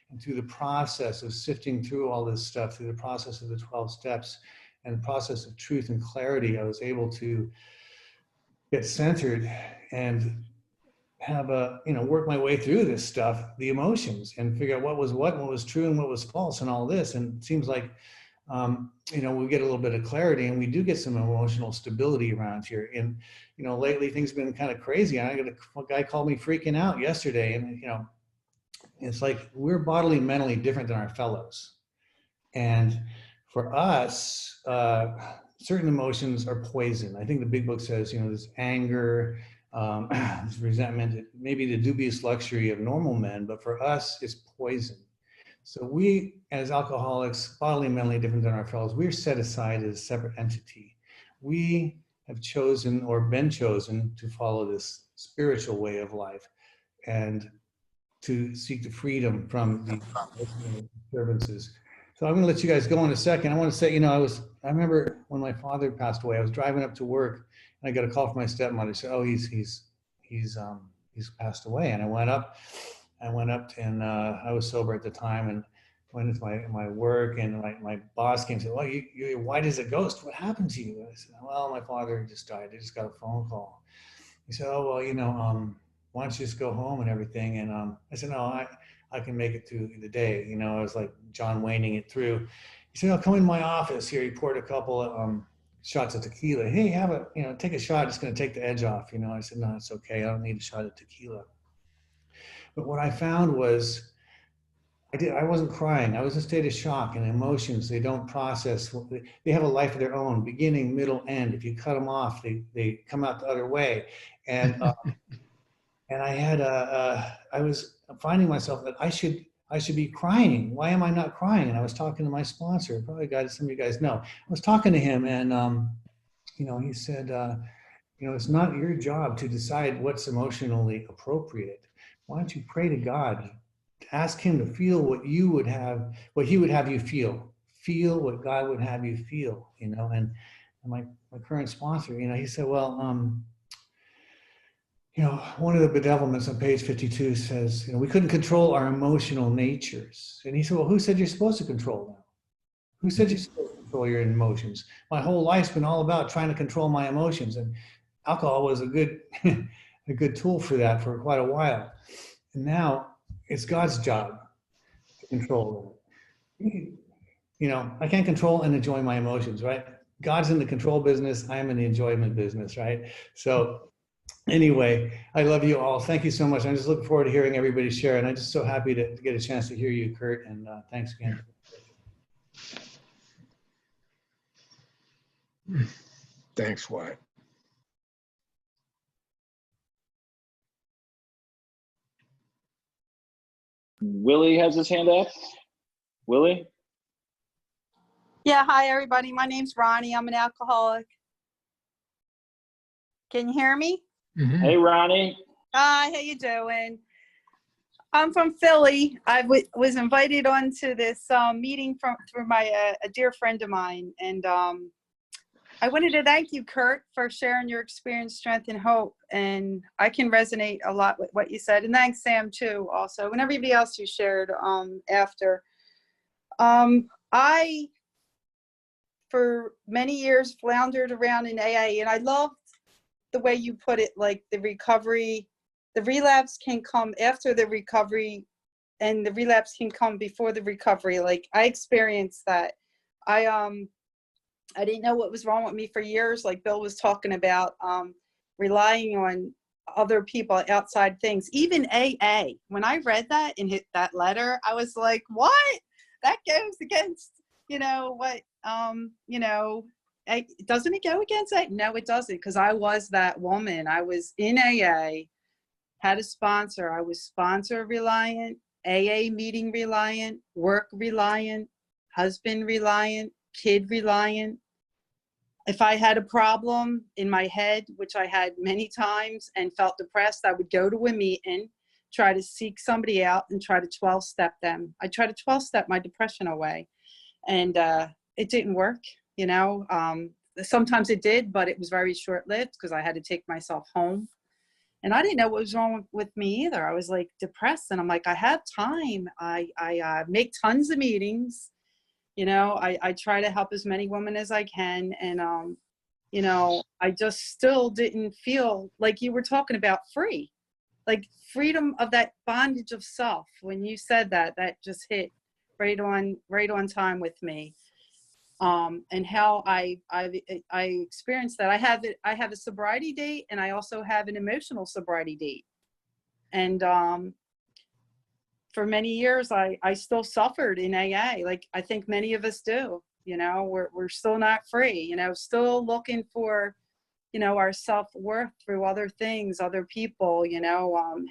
Speaker 6: And through the process of sifting through all this stuff, through the process of the 12 steps and the process of truth and clarity, I was able to get centered and have work my way through this stuff, the emotions, and figure out what was true and what was false and all this. And it seems like, we get a little bit of clarity and we do get some emotional stability around here. And, lately things have been kind of crazy. And I got a guy called me freaking out yesterday. And, it's like we're bodily and mentally different than our fellows. And for us, certain emotions are poison. I think the big book says, there's anger, there's resentment, maybe the dubious luxury of normal men, but for us, it's poison. So we, as alcoholics, bodily and mentally different than our fellows, we're set aside as a separate entity. We have chosen or been chosen to follow this spiritual way of life and to seek the freedom from the disturbances. So I'm going to let you guys go in a second. I want to say, I remember when my father passed away, I was driving up to work and I got a call from my stepmother. She said, "Oh, he's passed away." And I went up and I was sober at the time and went into my work, and my boss came and said, "Well, you're white as a ghost. What happened to you?" And I said, "Well, my father just died. I just got a phone call." He said, "Oh, well, why don't you just go home and everything?" And I said, "No, I can make it through the day." I was like John Wayning it through. He said, "I'll come in my office here." He poured a couple of shots of tequila. "Hey, take a shot. It's going to take the edge off." I said, "No, it's okay. I don't need a shot of tequila." But what I found was I wasn't crying. I was in a state of shock and emotions. They don't process. They have a life of their own, beginning, middle, end. If you cut them off, they come out the other way. And and I was finding myself that I should be crying. Why am I not crying? And I was talking to my sponsor, probably some of you guys know. I was talking to him, and he said, it's not your job to decide what's emotionally appropriate. Why don't you pray to God? Ask him to feel what he would have you feel. Feel what God would have you feel, and my current sponsor, he said, well, one of the bedevilments on page 52 says, we couldn't control our emotional natures. And he said, well, who said you're supposed to control them? Who said you're supposed to control your emotions? My whole life's been all about trying to control my emotions, and alcohol was a good a good tool for that for quite a while. And now it's God's job to control them. I can't control and enjoy my emotions, right? God's in the control business. I'm in the enjoyment business, right? So anyway, I love you all. Thank you so much. I'm just looking forward to hearing everybody share. And I'm just so happy to get a chance to hear you, Kurt. And thanks again.
Speaker 2: Thanks, Wyatt.
Speaker 1: Willie has his hand up. Willie?
Speaker 7: Yeah, hi everybody. My name's Ronnie. I'm an alcoholic. Can you hear me?
Speaker 2: Mm-hmm.
Speaker 1: Hey, Ronnie.
Speaker 7: Hi, how you doing? I'm from Philly. I was invited onto this meeting through a dear friend of mine, and I wanted to thank you, Kurt, for sharing your experience, strength, and hope. And I can resonate a lot with what you said. And thanks, Sam, too, also, and everybody else who shared after. I, for many years, floundered around in AA, and I loved the way you put it, like the recovery, the relapse can come after the recovery, and the relapse can come before the recovery. Like, I experienced that. I didn't know what was wrong with me for years. Like Bill was talking about, relying on other people, outside things, even AA. When I read that and hit that letter, I was like, what? That goes against, what, doesn't it go against that? No, it doesn't. Because I was that woman. I was in AA, had a sponsor. I was sponsor reliant, AA meeting reliant, work reliant, husband reliant, kid reliant. If I had a problem in my head, which I had many times, and felt depressed, I would go to a meeting, try to seek somebody out and try to 12-step them. I tried to 12-step my depression away, and it didn't work. Sometimes it did, but it was very short-lived because I had to take myself home. And I didn't know what was wrong with me either. I was like depressed, and I'm like, I have time. I make tons of meetings. I try to help as many women as I can. And, I just still didn't feel like you were talking about free, like freedom of that bondage of self. When you said that, that just hit right on time with me. And how I experienced that. I have a sobriety date, and I also have an emotional sobriety date. And, for many years, I still suffered in AA. Like I think many of us do, we're still not free, still looking for, our self-worth through other things, other people,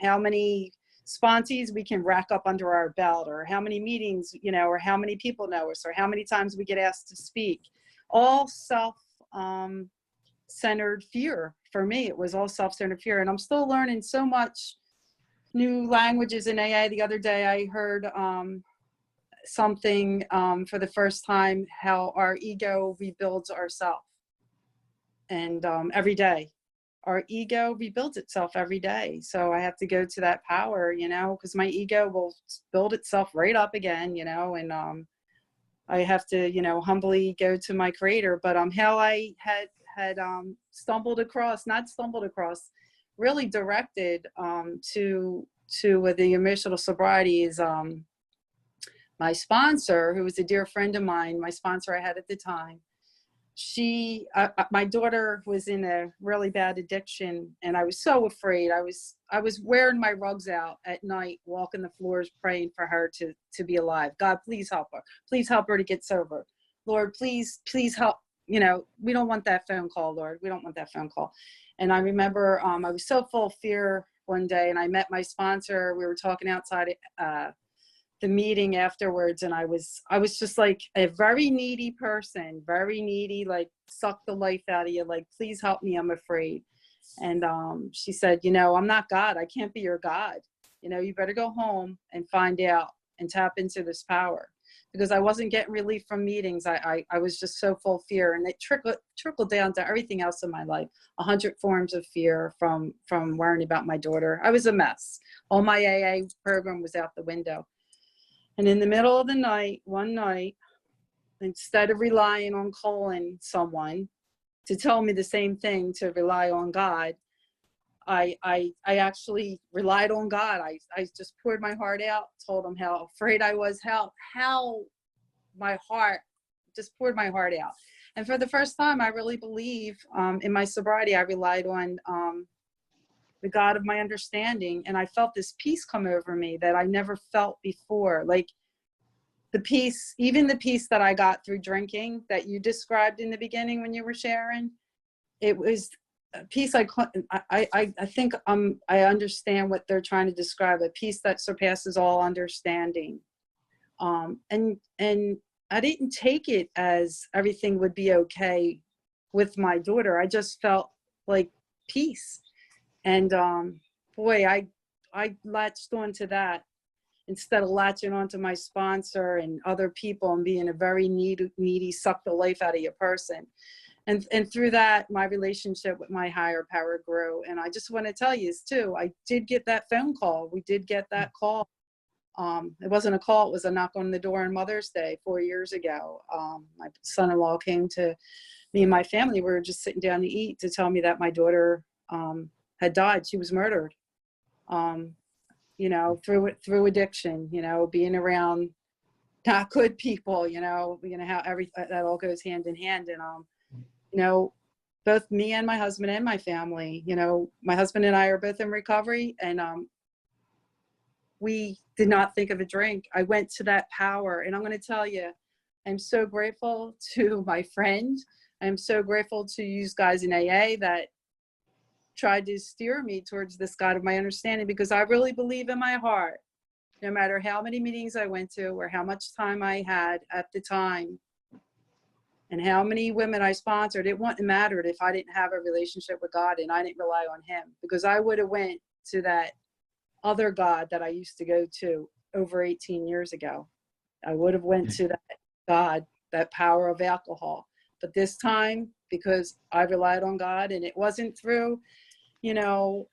Speaker 7: how many sponsees we can rack up under our belt, or how many meetings, or how many people know us, or how many times we get asked to speak. All self-centered fear. For me, it was all self-centered fear. And I'm still learning so much new languages in AA. The other day I heard something for the first time, how our ego rebuilds ourselves. And every day, our ego rebuilds itself every day. So I have to go to that power, because my ego will build itself right up again, and I have to, humbly go to my creator. But how I had really directed to the emotional sobriety is my sponsor, who was a dear friend of mine, my sponsor I had at the time. My daughter was in a really bad addiction, and I was so afraid. I was wearing my rugs out at night, walking the floors, praying for her to be alive. God, please help her. Please help her to get sober. Lord, please help. We don't want that phone call, Lord. We don't want that phone call. And I remember I was so full of fear one day, and I met my sponsor. We were talking outside the meeting afterwards, and I was just like a very needy person, very needy, like suck the life out of you, like please help me, I'm afraid. And she said, I'm not God. I can't be your God. You better go home and find out and tap into this power. Because I wasn't getting relief from meetings. I was just so full of fear, and it trickled down to everything else in my life. 100 forms of fear from worrying about my daughter. I was a mess. All my AA program was out the window. And in the middle of the night, one night, instead of relying on calling someone to tell me the same thing, to rely on God, I actually relied on God. I just poured my heart out, told him how afraid I was, how my heart, just poured my heart out. And for the first time, I really believe in my sobriety, I relied on the God of my understanding. And I felt this peace come over me that I never felt before. Like the peace, even the peace that I got through drinking that you described in the beginning when you were sharing, it was a peace I think I understand what they're trying to describe, a peace that surpasses all understanding. And I didn't take it as everything would be okay with my daughter. I just felt like peace. And boy, I latched onto that instead of latching onto my sponsor and other people and being a very needy suck the life out of your person. And through that, my relationship with my higher power grew. And I just want to tell you too, I did get that phone call. We did get that call. It wasn't a call, it was a knock on the door on Mother's Day 4 years ago. My son-in-law came to me and my family. We were just sitting down to eat, to tell me that my daughter had died. She was murdered, you know, through addiction, you know, being around not good people, you know how that all goes hand in hand. And, you know, both me and my husband and my family, you know, my husband and I are both in recovery, and we did not think of a drink. I went to that power, and I'm going to tell you, I'm so grateful to my friend. I'm so grateful to you guys in AA that tried to steer me towards this God of my understanding, because I really believe in my heart, no matter how many meetings I went to or how much time I had at the time and how many women I sponsored, it wouldn't matter if I didn't have a relationship with God and I didn't rely on him, because I would have went to that other God that I used to go to over 18 years ago. I would have went to that God, that power of alcohol. But this time, because I relied on God, and it wasn't through, you know,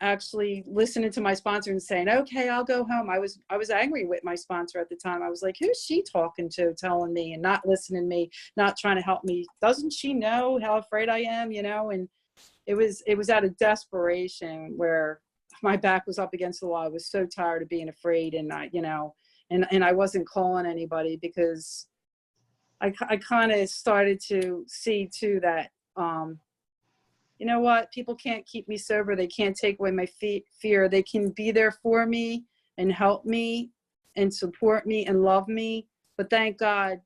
Speaker 7: actually listening to my sponsor and saying, okay, I'll go home. I was angry with my sponsor at the time. I was like, who's she talking to, telling me and not listening to me, not trying to help me? Doesn't she know how afraid I am, you know? And it was out of desperation where my back was up against the wall. I was so tired of being afraid, and I, you know, and I wasn't calling anybody, because I kind of started to see too that, you know what, people can't keep me sober. They can't take away my fear. They can be there for me and help me and support me and love me. But thank God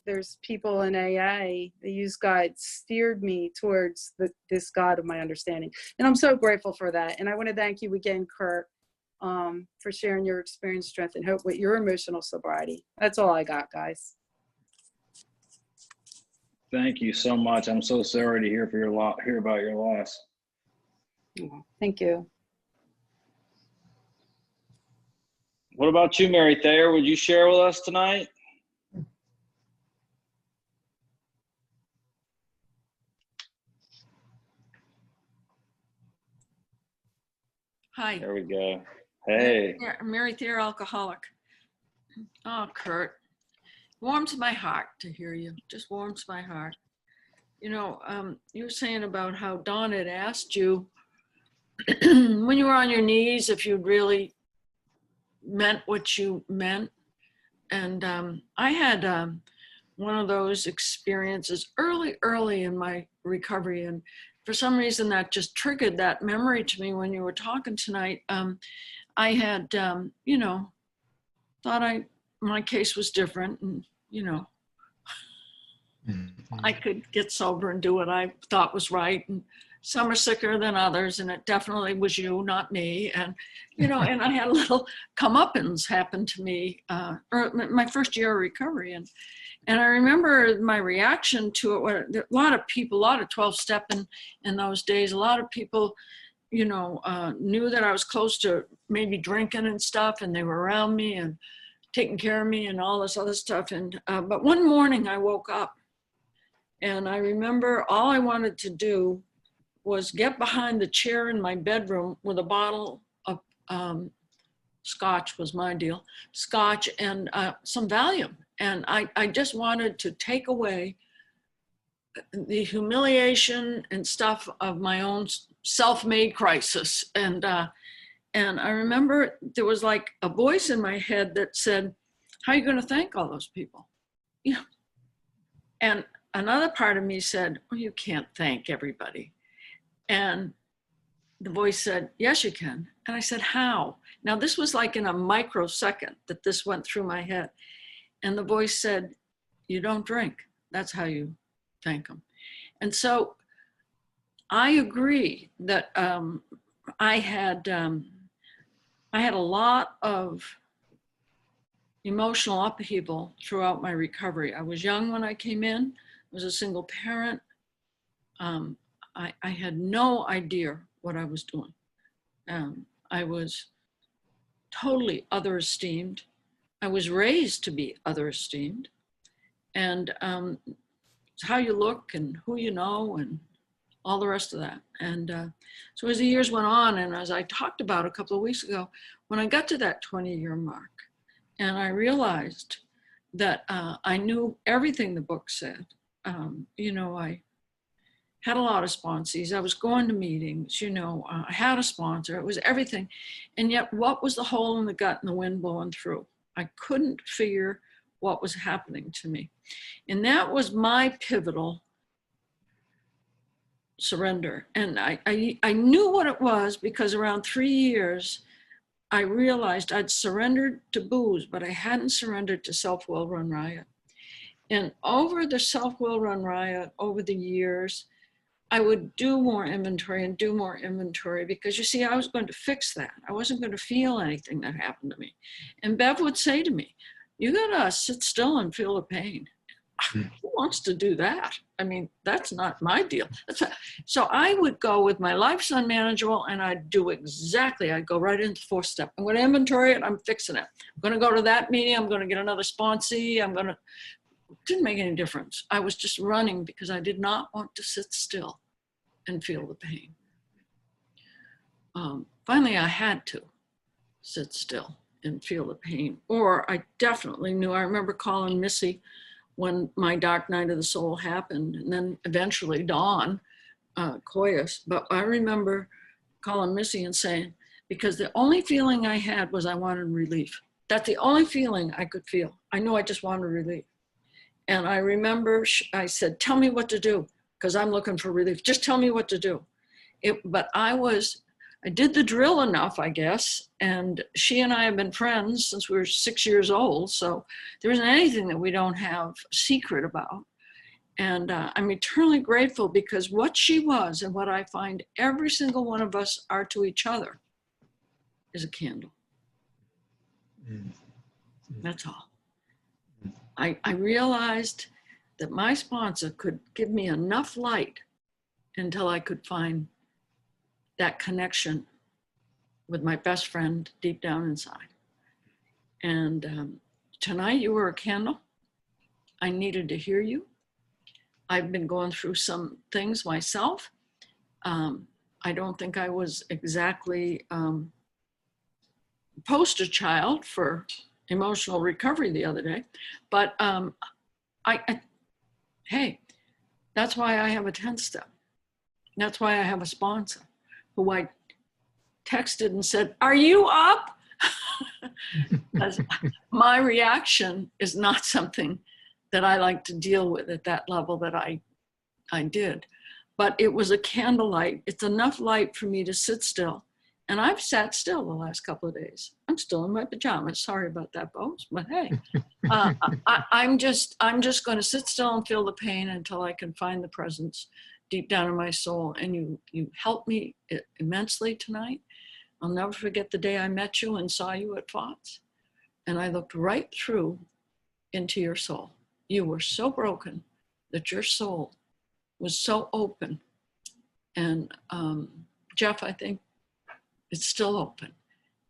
Speaker 7: there's people in AA. These God steered me towards this God of my understanding. And I'm so grateful for that. And I want to thank you again, Kurt, for sharing your experience, strength, and hope with your emotional sobriety. That's all I got, guys.
Speaker 1: Thank you so much. I'm so sorry to hear about your loss.
Speaker 7: Thank you.
Speaker 1: What about you, Mary Thayer? Would you share with us tonight?
Speaker 8: Hi.
Speaker 1: There we go. Hey.
Speaker 8: Mary Thayer, alcoholic. Oh, Kurt, warms my heart to hear you. Just warms my heart. You know, you were saying about how Dawn had asked you when you were on your knees if you'd really meant what you meant. And I had one of those experiences early in my recovery. And for some reason that just triggered that memory to me when you were talking tonight. I had, you know, thought my case was different, and, you know, I could get sober and do what I thought was right. And some are sicker than others, and it definitely was you, not me. And, you know, and I had a little comeuppance happen to me my first year of recovery. And I remember my reaction to it. Where a lot of people, a lot of 12-step in those days, a lot of people, you know, knew that I was close to maybe drinking and stuff, and they were around me and taking care of me and all this other stuff. And but one morning I woke up, and I remember all I wanted to do was get behind the chair in my bedroom with a bottle of scotch, was my deal, scotch, and some Valium. And I just wanted to take away the humiliation and stuff of my own self-made crisis. And I remember there was like a voice in my head that said, how are you going to thank all those people? Yeah. And another part of me said, well, you can't thank everybody. And the voice said, yes, you can. And I said, how? Now, this was like in a microsecond that this went through my head. And the voice said, you don't drink. That's how you thank them. And so I agree that I had a lot of emotional upheaval throughout my recovery. I was young when I came in. I was a single parent. I had no idea what I was doing. I was totally other-esteemed. I was raised to be other-esteemed. And It's how you look and who you know and all the rest of that. And so as the years went on, and as I talked about a couple of weeks ago, when I got to that 20-year mark, and I realized that I knew everything the book said. You know, I had a lot of sponsees. I was going to meetings, you know, I had a sponsor. It was everything. And yet, what was the hole in the gut and the wind blowing through? I couldn't figure what was happening to me. And that was my pivotal surrender. And I knew what it was because around 3 years, I realized I'd surrendered to booze, but I hadn't surrendered to self-will run riot. And over the self-will run riot, over the years, I would do more inventory and do more inventory because, you see, I was going to fix that. I wasn't going to feel anything that happened to me. And Bev would say to me, you gotta sit still and feel the pain. Who wants to do that? I mean, that's not my deal. So I would go with my life's unmanageable and I'd do exactly, I'd go right into 4th step. I'm gonna inventory it, I'm fixing it. I'm gonna go to that meeting, I'm gonna get another sponsee, it didn't make any difference. I was just running because I did not want to sit still and feel the pain. Finally, I had to sit still and feel the pain, or I definitely knew. I remember calling Missy when my dark night of the soul happened, and then eventually Dawn Coyas. But I remember calling Missy and saying, because the only feeling I had was I wanted relief. That's the only feeling I could feel. I knew I just wanted relief. And I remember I said, tell me what to do, because I'm looking for relief. Just tell me what to do. But I did the drill enough, I guess, and she and I have been friends since we were 6 years old, so there isn't anything that we don't have a secret about. And I'm eternally grateful because what she was and what I find every single one of us are to each other is a candle. That's all. I realized that my sponsor could give me enough light until I could find that connection with my best friend deep down inside. And tonight you were a candle. I needed to hear you. I've been going through some things myself. I don't think I was exactly poster child for emotional recovery the other day, but hey, that's why I have a 10-step. That's why I have a sponsor who I texted and said, are you up? Because my reaction is not something that I like to deal with at that level that I did. But it was a candlelight. It's enough light for me to sit still. And I've sat still the last couple of days. I'm still in my pajamas. Sorry about that, Bones, but hey, I'm just going to sit still and feel the pain until I can find the presence deep down in my soul. And you helped me immensely tonight. I'll never forget the day I met you and saw you at FOTS. And I looked right through into your soul. You were so broken that your soul was so open. And Jeff, I think it's still open.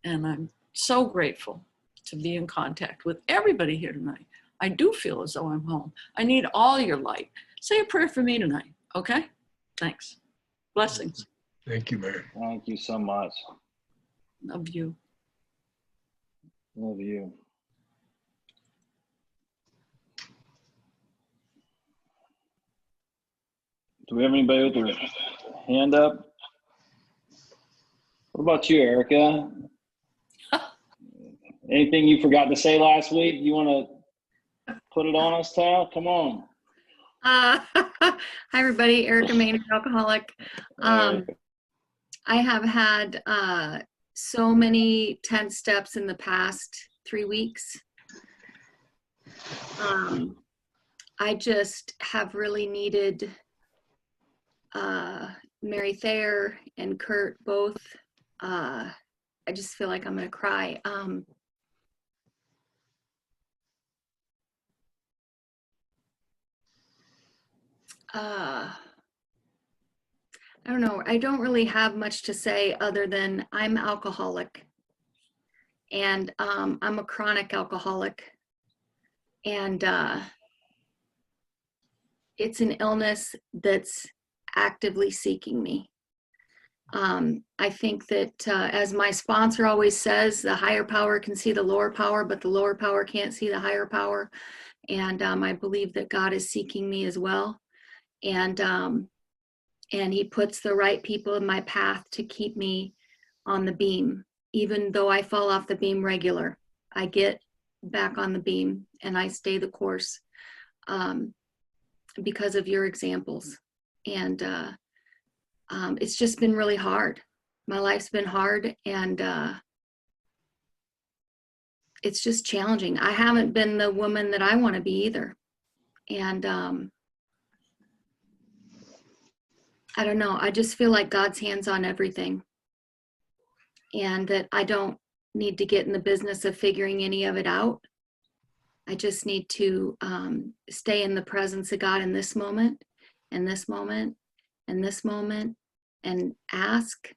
Speaker 8: And I'm so grateful to be in contact with everybody here tonight. I do feel as though I'm home. I need all your light. Say a prayer for me tonight, okay? Thanks. Blessings.
Speaker 2: Thank you, Mary.
Speaker 1: Thank you so much.
Speaker 8: Love you.
Speaker 1: Love you. Do we have anybody with their hand up? What about you, Erica? Anything you forgot to say last week? You want to put it on us, Tal? Come on.
Speaker 9: Hi, everybody. Erica Maynard, alcoholic. I have had so many 10 steps in the past 3 weeks. I just have really needed Mary Thayer and Kurt both. I just feel like I'm gonna cry. I don't know. I don't really have much to say other than I'm alcoholic, and I'm a chronic alcoholic, and it's an illness that's actively seeking me. I think that, as my sponsor always says, the higher power can see the lower power, but the lower power can't see the higher power. And I believe that God is seeking me as well. And he puts the right people in my path to keep me on the beam. Even though I fall off the beam regular, I get back on the beam and I stay the course, because of your examples. And it's just been really hard. My life's been hard, and it's just challenging. I haven't been the woman that I want to be either. And I don't know. I just feel like God's hands on everything, and that I don't need to get in the business of figuring any of it out. I just need to stay in the presence of God in this moment, and this moment, and this moment, and ask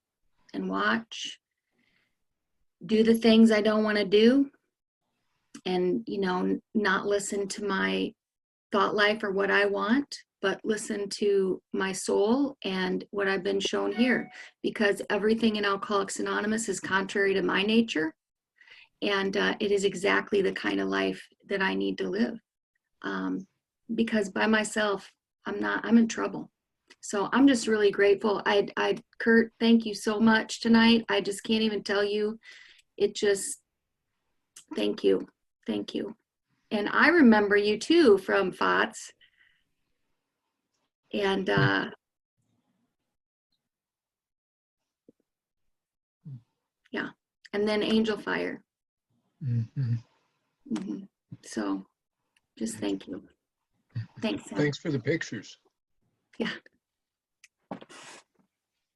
Speaker 9: and watch, do the things I don't want to do, and, you know, not listen to my thought life or what I want, but listen to my soul and what I've been shown here, because everything in Alcoholics Anonymous is contrary to my nature. And it is exactly the kind of life that I need to live. Because by myself, I'm in trouble. So I'm just really grateful. Kurt, thank you so much tonight. I just can't even tell you. Thank you. Thank you. And I remember you too from FOTS. And yeah, and then Angel Fire.
Speaker 2: Mhm.
Speaker 9: Mm-hmm. So just thank you. Thanks, Sam.
Speaker 2: Thanks for the pictures.
Speaker 9: Yeah.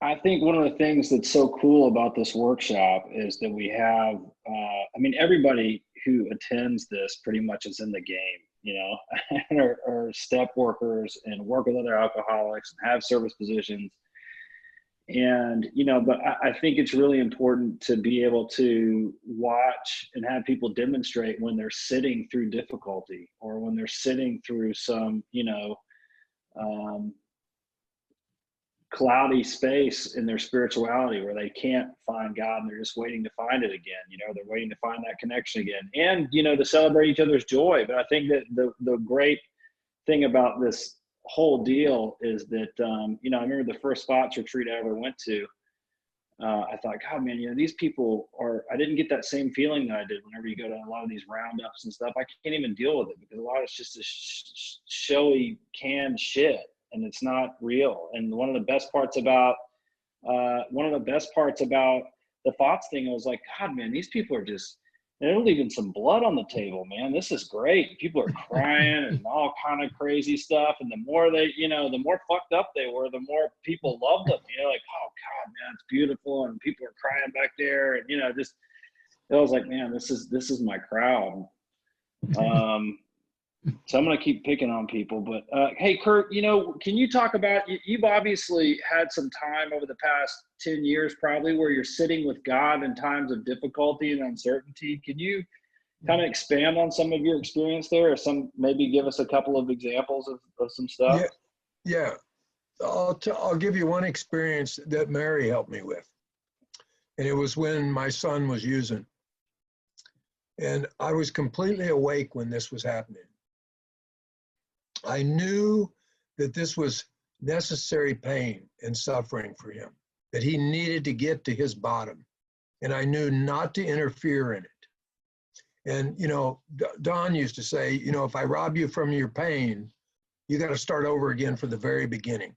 Speaker 1: I think one of the things that's so cool about this workshop is that we have, I mean, everybody who attends this pretty much is in the game, you know, and are step workers and work with other alcoholics and have service positions. And, you know, but I think it's really important to be able to watch and have people demonstrate when they're sitting through difficulty, or when they're sitting through some, you know, cloudy space in their spirituality where they can't find God and they're just waiting to find it again. You know, they're waiting to find that connection again, and, you know, to celebrate each other's joy. But I think that the great thing about this whole deal is that, you know, I remember the first spots retreat I ever went to, I thought, God, man, you know, these people I didn't get that same feeling that I did whenever you go to a lot of these roundups and stuff. I can't even deal with it because a lot of it's just this showy canned shit, and it's not real. And one of the best parts about the thoughts thing, I was like, God, man, these people are just, they're leaving some blood on the table, man. This is great. People are crying and all kind of crazy stuff. And the more they, you know, the more fucked up they were, the more people loved them. You know, like, oh God, man, it's beautiful. And people are crying back there. And, you know, just, I was like, man, this is my crowd. So I'm going to keep picking on people, but hey, Kurt, you know, can you talk about, you've obviously had some time over the past 10 years probably where you're sitting with God in times of difficulty and uncertainty. Can you kind of expand on some of your experience there, or maybe give us a couple of examples of some stuff?
Speaker 2: Yeah. I'll give you one experience that Mary helped me with. And it was when my son was using. And I was completely awake when this was happening. I knew that this was necessary pain and suffering for him, that he needed to get to his bottom. And I knew not to interfere in it. And, you know, Don used to say, you know, if I rob you from your pain, you got to start over again from the very beginning.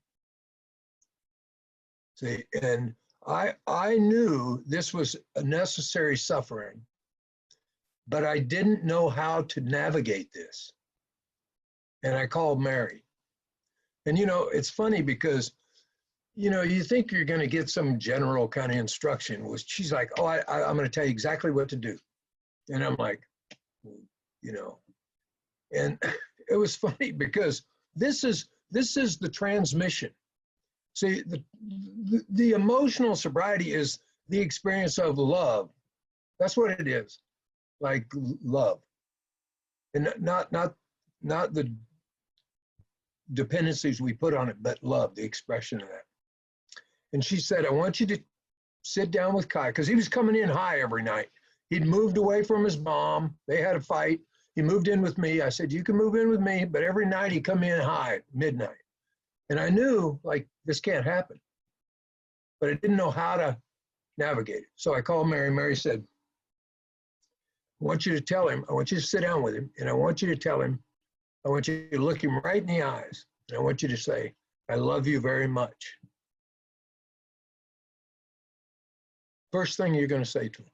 Speaker 2: See, and I knew this was a necessary suffering, but I didn't know how to navigate this. And I called Mary. And, you know, it's funny because, you know, you think you're going to get some general kind of instruction. She's like, oh, I'm going to tell you exactly what to do. And I'm like, you know, and it was funny because this is the transmission. See, the emotional sobriety is the experience of love. That's what it is, like love, and not the dependencies we put on it, but love, the expression of that. And she said, I want you to sit down with Kai, because he was coming in high every night. He'd moved away from his mom. They had a fight. He moved in with me. I said, you can move in with me, but every night he'd come in high at midnight. And I knew, like, this can't happen. But I didn't know how to navigate it. So I called Mary. Mary said, I want you to tell him, I want you to sit down with him, and I want you to tell him, I want you to look him right in the eyes, and I want you to say, I love you very much. First thing you're going to say to him.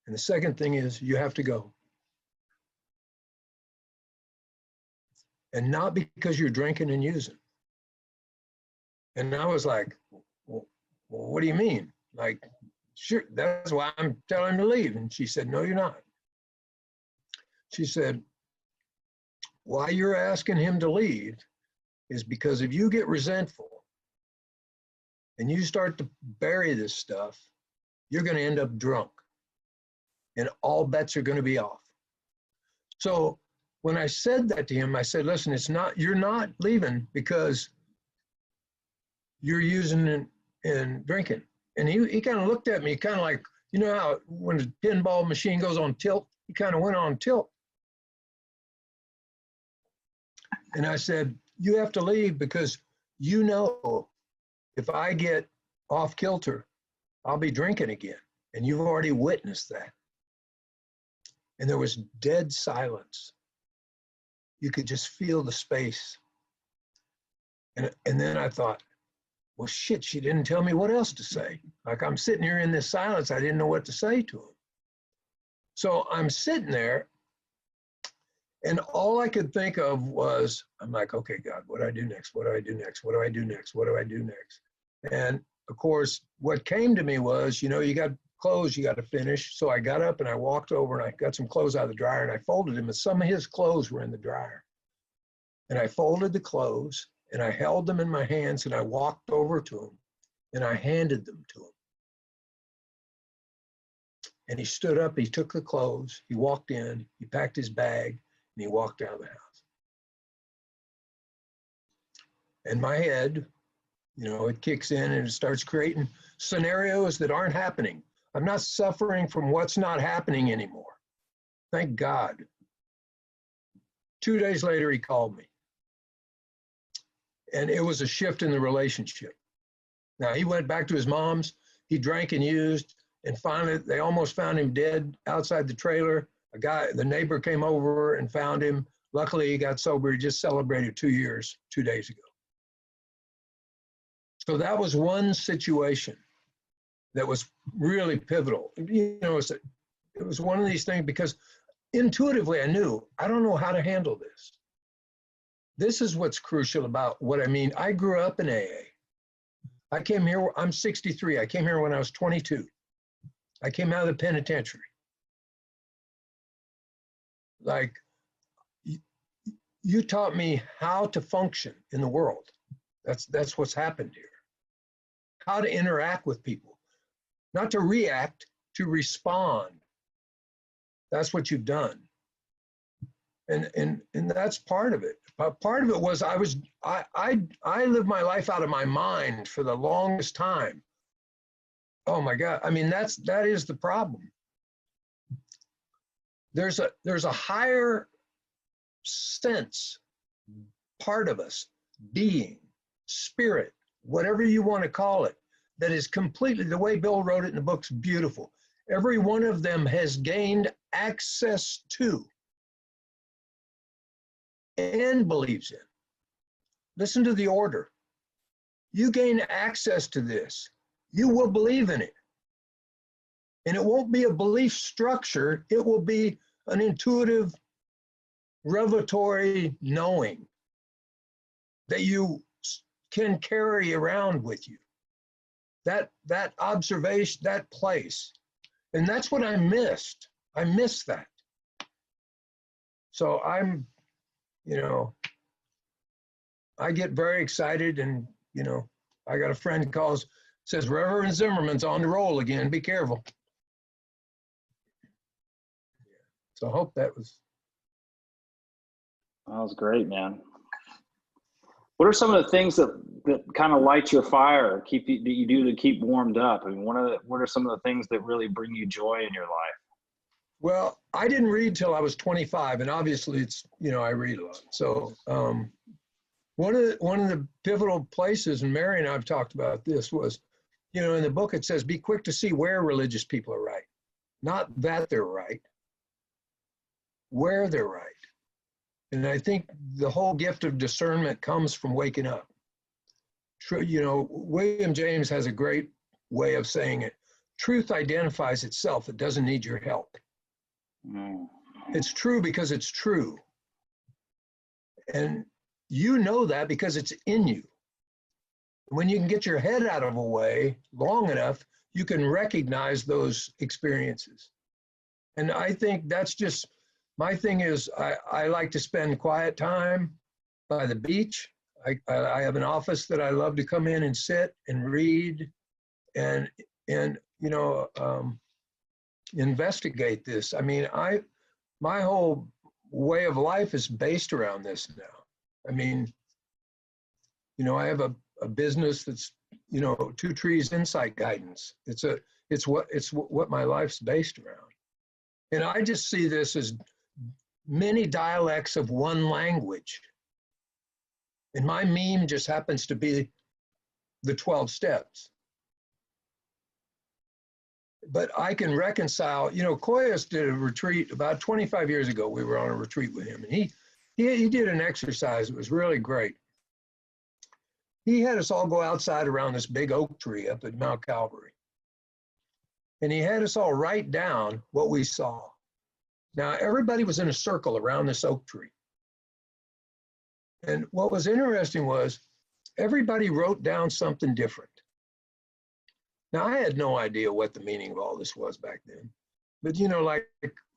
Speaker 2: And the second thing is, you have to go. And not because you're drinking and using. And I was like, well, what do you mean? Like, sure, that's why I'm telling him to leave. And she said, no, you're not. She said, why you're asking him to leave is because if you get resentful and you start to bury this stuff, you're going to end up drunk. And all bets are going to be off. So when I said that to him, I said, listen, you're not leaving because you're using it and drinking. And he kind of looked at me, kind of like, you know how when a pinball machine goes on tilt, he kind of went on tilt. And I said, you have to leave because you know if I get off kilter, I'll be drinking again. And you've already witnessed that. And there was dead silence. You could just feel the space. And then I thought, well, shit, she didn't tell me what else to say. Like, I'm sitting here in this silence. I didn't know what to say to him. So I'm sitting there, and all I could think of was, I'm like, okay, God, what do I do next? What do I do next? What do I do next? What do I do next? And of course, what came to me was, you know, you got clothes you got to finish. So I got up and I walked over and I got some clothes out of the dryer and I folded them, and some of his clothes were in the dryer. And I folded the clothes and I held them in my hands and I walked over to him and I handed them to him. And he stood up, he took the clothes, he walked in, he packed his bag, and he walked out of the house. And my head, you know, it kicks in and it starts creating scenarios that aren't happening. I'm not suffering from what's not happening anymore. Thank God. 2 days later, he called me. And it was a shift in the relationship. Now, he went back to his mom's, he drank and used, and finally, they almost found him dead outside the trailer. The neighbor came over and found him. Luckily, he got sober. He just celebrated 2 years, 2 days ago. So that was one situation that was really pivotal. You know, it was one of these things because intuitively I knew, I don't know how to handle this. This is what's crucial about what I mean. I grew up in AA. I came here, I'm 63. I came here when I was 22. I came out of the penitentiary. Like, you taught me how to function in the world. That's what's happened here. How to interact with people. Not to react, to respond. That's what you've done. And that's part of it. Part of it was I lived my life out of my mind for the longest time. Oh my God. I mean, that is the problem. There's a higher sense, part of us, being, spirit, whatever you want to call it, that is completely, the way Bill wrote it in the book's beautiful. Every one of them has gained access to and believes in. Listen to the order. You gain access to this, you will believe in it. And it won't be a belief structure, it will be an intuitive, revelatory knowing that you can carry around with you. That observation, that place. And that's what I missed. I missed that. So I'm, you know, I get very excited, and, you know, I got a friend who calls, says, Reverend Zimmerman's on the roll again, be careful. So I hope that was.
Speaker 1: That was great, man. What are some of the things that kind of light your fire, that you do to keep warmed up? I mean, what are some of the things that really bring you joy in your life?
Speaker 2: Well, I didn't read till I was 25, and obviously it's, I read a lot. So one of the pivotal places, and Mary and I have talked about this, was, in the book it says, be quick to see where religious people are right. Not that they're right, where they're right. And I think the whole gift of discernment comes from waking up. William James has a great way of saying it. Truth identifies itself. It doesn't need your help. It's true because it's true. And you know that because it's in you. When you can get your head out of a way long enough, you can recognize those experiences. And I think that's just, my thing is, I like to spend quiet time by the beach. I have an office that I love to come in and sit and read and investigate this. I mean, my whole way of life is based around this now. I mean, I have a business that's, Two Trees Insight Guidance. It's what my life's based around. And I just see this as many dialects of one language. And my meme just happens to be the 12 steps. But I can reconcile, Koyas did a retreat about 25 years ago. We were on a retreat with him, and he did an exercise. It was really great. He had us all go outside around this big oak tree up at Mount Calvary. And he had us all write down what we saw. Now, everybody was in a circle around this oak tree. And what was interesting was everybody wrote down something different. Now, I had no idea what the meaning of all this was back then. But,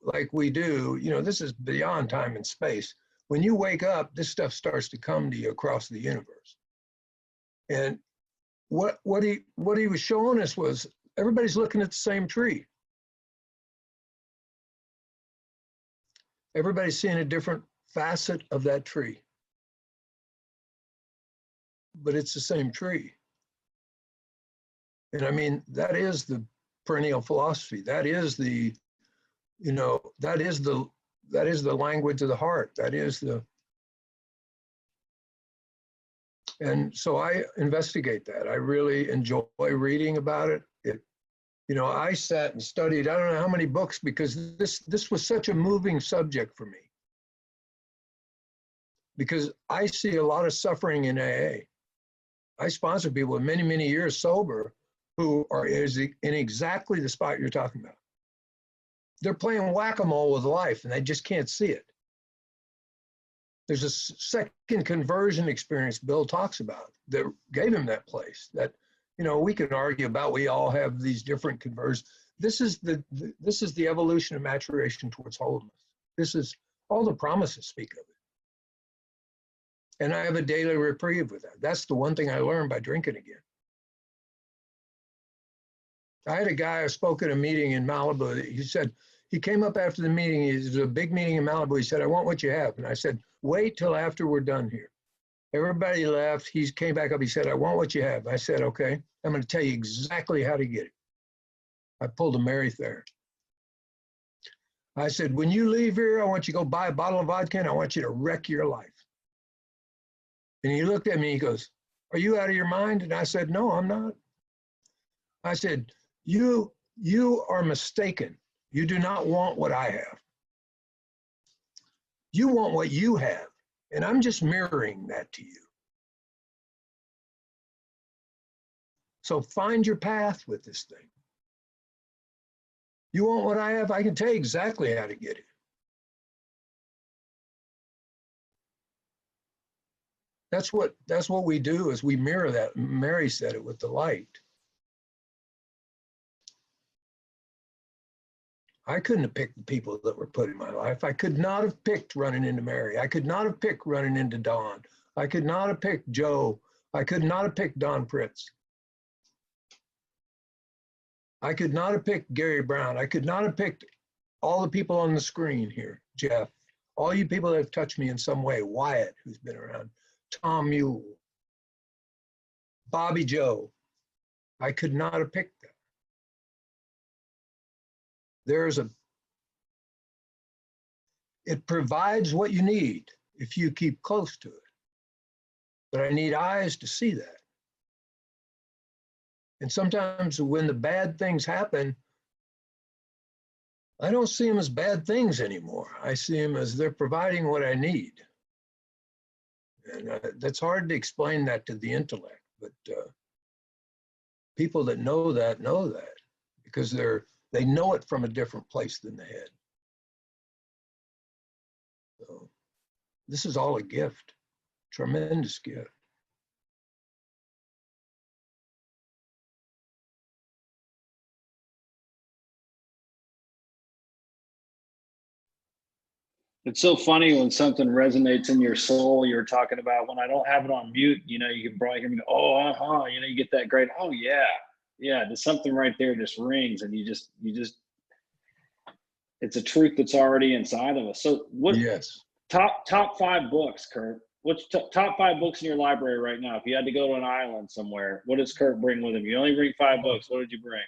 Speaker 2: like we do, this is beyond time and space. When you wake up, this stuff starts to come to you across the universe. And what he was showing us was everybody's looking at the same tree. Everybody's seeing a different facet of that tree. But it's the same tree. And I mean, that is the perennial philosophy. That is the, that is the language of the heart. That is the, and so I investigate that. I really enjoy reading about it. I sat and studied, I don't know how many books, because this was such a moving subject for me. Because I see a lot of suffering in AA. I sponsor people with many, many years sober who are in exactly the spot you're talking about. They're playing whack-a-mole with life and they just can't see it. There's a second conversion experience Bill talks about that gave him that place that, we can argue about. We all have these different conversions. This is the evolution of maturation towards wholeness. This is all the promises speak of it. And I have a daily reprieve with that. That's the one thing I learned by drinking again. I had a guy who spoke at a meeting in Malibu. He said, he came up after the meeting. It was a big meeting in Malibu. He said, I want what you have. And I said, wait till after we're done here. Everybody left. He came back up. He said, I want what you have. I said, okay, I'm going to tell you exactly how to get it. I pulled a Mary there. I said, when you leave here, I want you to go buy a bottle of vodka and I want you to wreck your life. And he looked at me, he goes, are you out of your mind? And I said, no, I'm not. I said, you are mistaken. You do not want what I have. You want what you have. And I'm just mirroring that to you. So find your path with this thing. You want what I have? I can tell you exactly how to get it. That's what we do, is we mirror that. Mary said it with the light. I couldn't have picked the people that were put in my life. I could not have picked running into Mary. I could not have picked running into Don. I could not have picked Joe. I could not have picked Don Pritz. I could not have picked Gary Brown. I could not have picked all the people on the screen here, Jeff, all you people that have touched me in some way, Wyatt, who's been around, Tom Mule, Bobby Joe, I could not have picked them. It provides what you need if you keep close to it. But I need eyes to see that. And sometimes when the bad things happen, I don't see them as bad things anymore. I see them as they're providing what I need. And that's hard to explain that to the intellect, but people that know that because they know it from a different place than the head. So this is all a gift, tremendous gift.
Speaker 1: It's so funny when something resonates in your soul. You're talking about when I don't have it on mute, you know, you can probably hear me go, oh, you know, you get that great, oh yeah. There's something right there just rings, and you just, it's a truth that's already inside of us. So what,
Speaker 2: Yes.
Speaker 1: top 5 books, Kurt? What's top 5 books in your library right now? If you had to go to an island somewhere, what does Kurt bring with him? You only bring 5 books. What did you bring?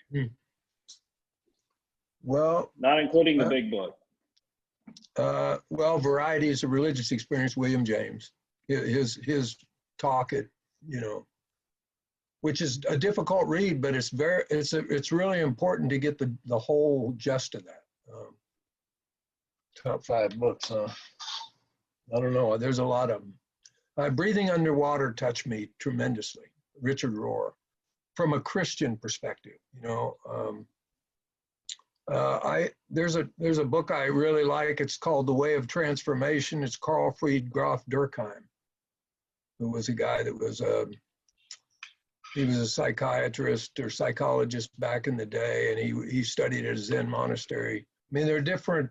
Speaker 2: Well,
Speaker 1: not including the big book.
Speaker 2: Well, Variety is a religious experience, William James. His talk at, you know, which is a difficult read, but it's really important to get the whole gist of that. Top 5 books, huh? I don't know. There's a lot of them. Breathing Underwater touched me tremendously. Richard Rohr, from a Christian perspective, you know. There's a book I really like. It's called The Way of Transformation. It's Carl Fried Graf Durkheim, who was a guy that was he was a psychiatrist or psychologist back in the day, and he studied at a Zen monastery. I mean, there are different.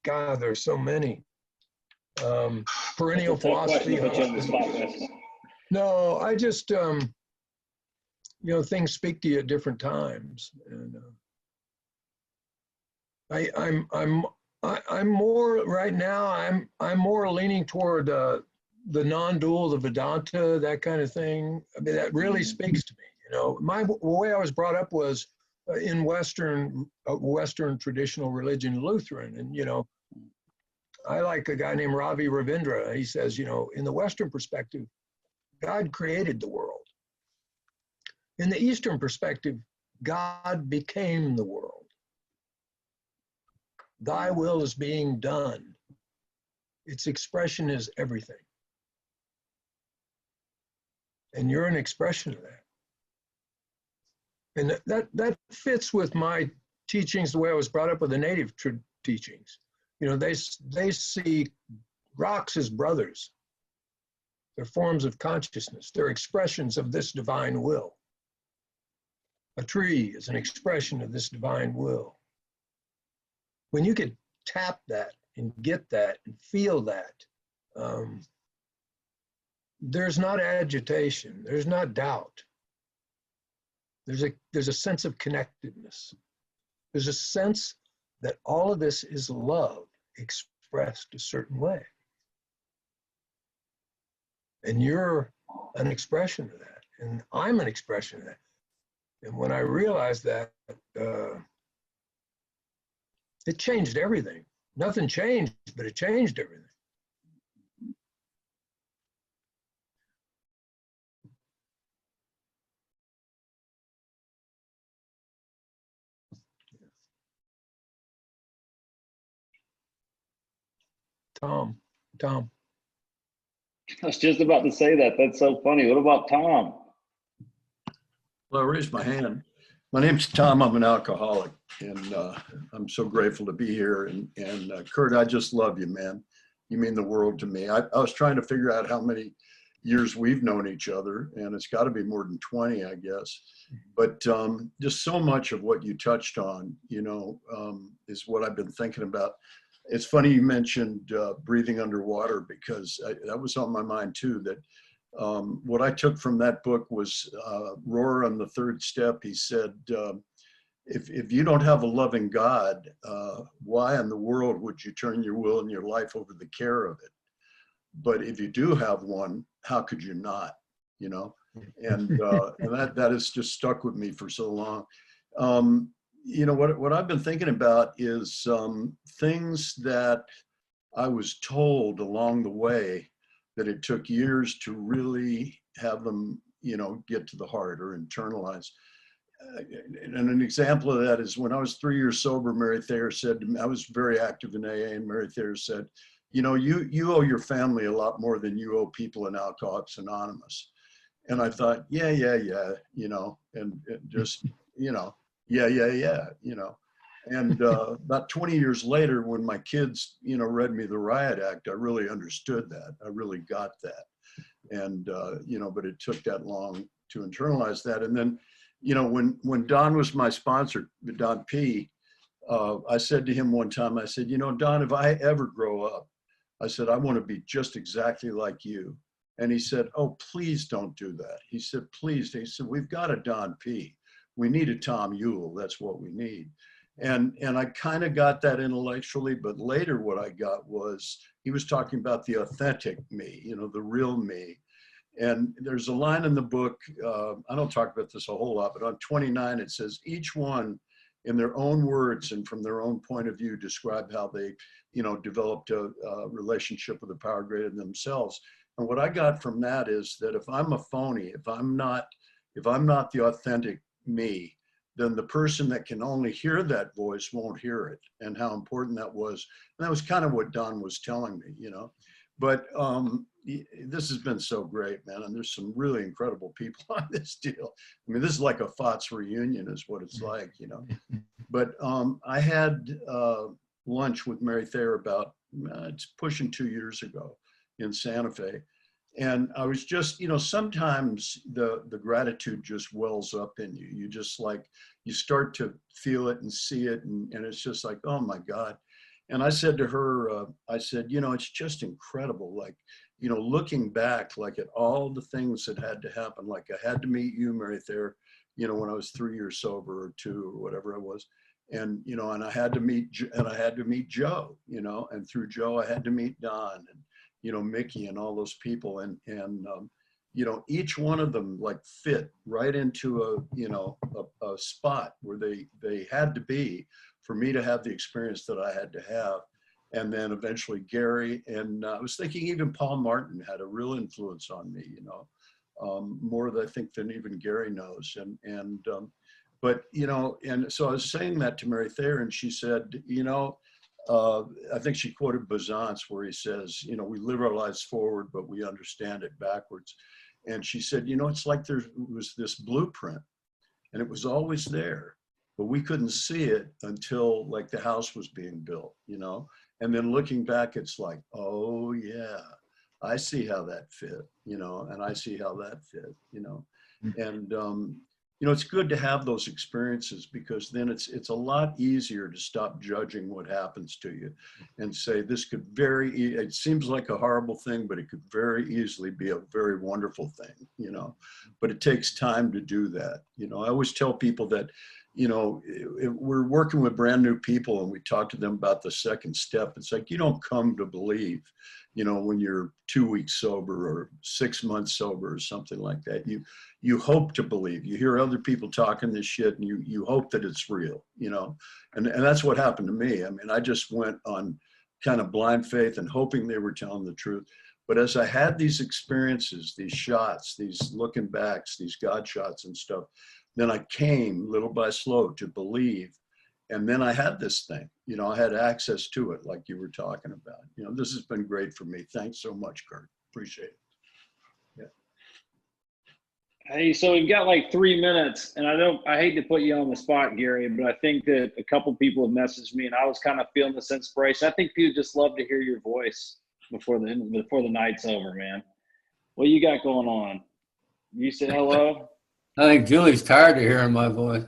Speaker 2: God, there's so many. Perennial philosophy. No, I just you know, things speak to you at different times, and. I'm more right now. I'm more leaning toward the non-dual, the Vedanta, that kind of thing. I mean, that really speaks to me. You know, the way I was brought up was in Western traditional religion, Lutheran, and you know, I like a guy named Ravi Ravindra. He says, you know, in the Western perspective, God created the world. In the Eastern perspective, God became the world. Thy will is being done. Its expression is everything. And you're an expression of that. And that fits with my teachings, the way I was brought up with the native teachings. You know, they see rocks as brothers. They're forms of consciousness. They're expressions of this divine will. A tree is an expression of this divine will. When you can tap that and get that and feel that, there's not agitation, there's not doubt. There's a sense of connectedness. There's a sense that all of this is love expressed a certain way. And you're an expression of that, and I'm an expression of that. And when I realized that, it changed everything. Nothing changed, but it changed everything. Tom.
Speaker 1: I was just about to say that. That's so funny. What about Tom?
Speaker 10: Well, I raised my hand. My name's Tom. I'm an alcoholic, and I'm so grateful to be here. And Kurt, I just love you, man. You mean the world to me. I was trying to figure out how many years we've known each other, and it's got to be more than 20, I guess. But just so much of what you touched on, you know, is what I've been thinking about. It's funny you mentioned breathing underwater, because that was on my mind too. That what I took from that book was Rohr on the third step. He said, if you don't have a loving God, why in the world would you turn your will and your life over the care of it? But if you do have one, how could you not? You know, and that has just stuck with me for so long. You know, what I've been thinking about is things that I was told along the way that it took years to really have them, you know, get to the heart or internalize. And an example of that is when I was 3 years sober, Mary Thayer said to me, I was very active in AA, and Mary Thayer said, you know, you owe your family a lot more than you owe people in Alcoholics Anonymous. And I thought, yeah, you know, and just, you know, yeah, you know. And about 20 years later, when my kids, you know, read me the Riot Act, I really understood that. I really got that. And, you know, but it took that long to internalize that. And then, you know, when Don was my sponsor, Don P., I said to him one time, I said, you know, Don, if I ever grow up, I said, I want to be just exactly like you. And he said, oh, please don't do that. He said, please. He said, we've got a Don P. We need a Tom Ewell. That's what we need. And I kind of got that intellectually, but later what I got was, he was talking about the authentic me, you know, the real me. And there's a line in the book, I don't talk about this a whole lot, but on 29, it says, each one in their own words and from their own point of view describe how they, you know, developed a relationship with a power greater than themselves. And what I got from that is that if I'm a phony, if I'm not the authentic me, then the person that can only hear that voice won't hear it, and how important that was. And that was kind of what Don was telling me, you know. But this has been so great, man. And there's some really incredible people on this deal. I mean, this is like a FOTS reunion is what it's like, you know. But I had lunch with Mary Thayer about, it's pushing 2 years ago in Santa Fe. And I was just, you know, sometimes the gratitude just wells up in you. You just like, you start to feel it and see it. And it's just like, oh my God. And I said to her, I said, you know, it's just incredible. Like, you know, looking back, like at all the things that had to happen, like I had to meet you, Mary Thayer, you know, when I was 3 years sober or 2 or whatever it was. And, you know, and I had to meet Joe, you know, and through Joe, I had to meet Don and, you know, Mickey and all those people. And you know, each one of them like fit right into a, you know, a spot where they had to be for me to have the experience that I had to have. And then eventually Gary, and I was thinking even Paul Martin had a real influence on me, you know, more I think than even Gary knows. But, you know, and so I was saying that to Mary Thayer, and she said, you know, I think she quoted Bazance where he says, you know, we live our lives forward, but we understand it backwards. And she said, you know, it's like there was this blueprint and it was always there, but we couldn't see it until like the house was being built, you know? And then looking back, it's like, oh yeah, I see how that fit, you know, and I see how that fit, you know? And, you know, it's good to have those experiences because then it's a lot easier to stop judging what happens to you and say this could it seems like a horrible thing, but it could very easily be a very wonderful thing, you know, but it takes time to do that. You know, I always tell people that, you know, we're working with brand new people and we talk to them about the second step. It's like, you don't come to believe, you know, when you're 2 weeks sober or 6 months sober or something like that. You hope to believe. You hear other people talking this shit and you hope that it's real, you know, and that's what happened to me. I mean, I just went on kind of blind faith and hoping they were telling the truth. But as I had these experiences, these shots, these looking backs, these God shots and stuff, then I came little by slow to believe. And then I had this thing, you know, I had access to it like you were talking about. You know, this has been great for me. Thanks so much, Kurt. Appreciate it. Yeah.
Speaker 1: Hey, so we've got like 3 minutes, and I hate to put you on the spot, Gary, but I think that a couple people have messaged me, and I was kind of feeling this inspiration. I think people just love to hear your voice before the night's over, man. What you got going on? You say hello?
Speaker 11: I think Julie's tired of hearing my voice.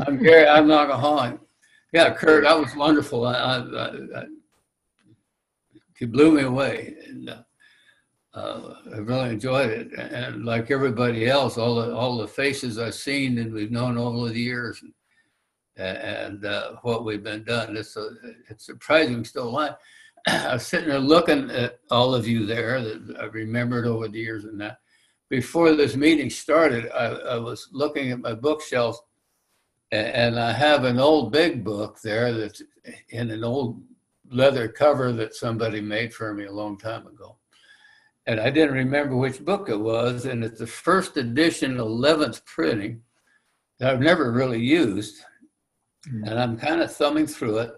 Speaker 11: I'm Gary. I'm an alcoholic. Yeah, Kurt, that was wonderful. You blew me away. And, I really enjoyed it, and like everybody else, all the faces I've seen and we've known over the years, and what we've been done. It's surprising still alive. I was sitting there looking at all of you there that I remembered over the years, and that before this meeting started, I was looking at my bookshelf, and I have an old big book there that's in an old leather cover that somebody made for me a long time ago. And I didn't remember which book it was, and it's the first edition, 11th printing, that I've never really used. And I'm kind of thumbing through it,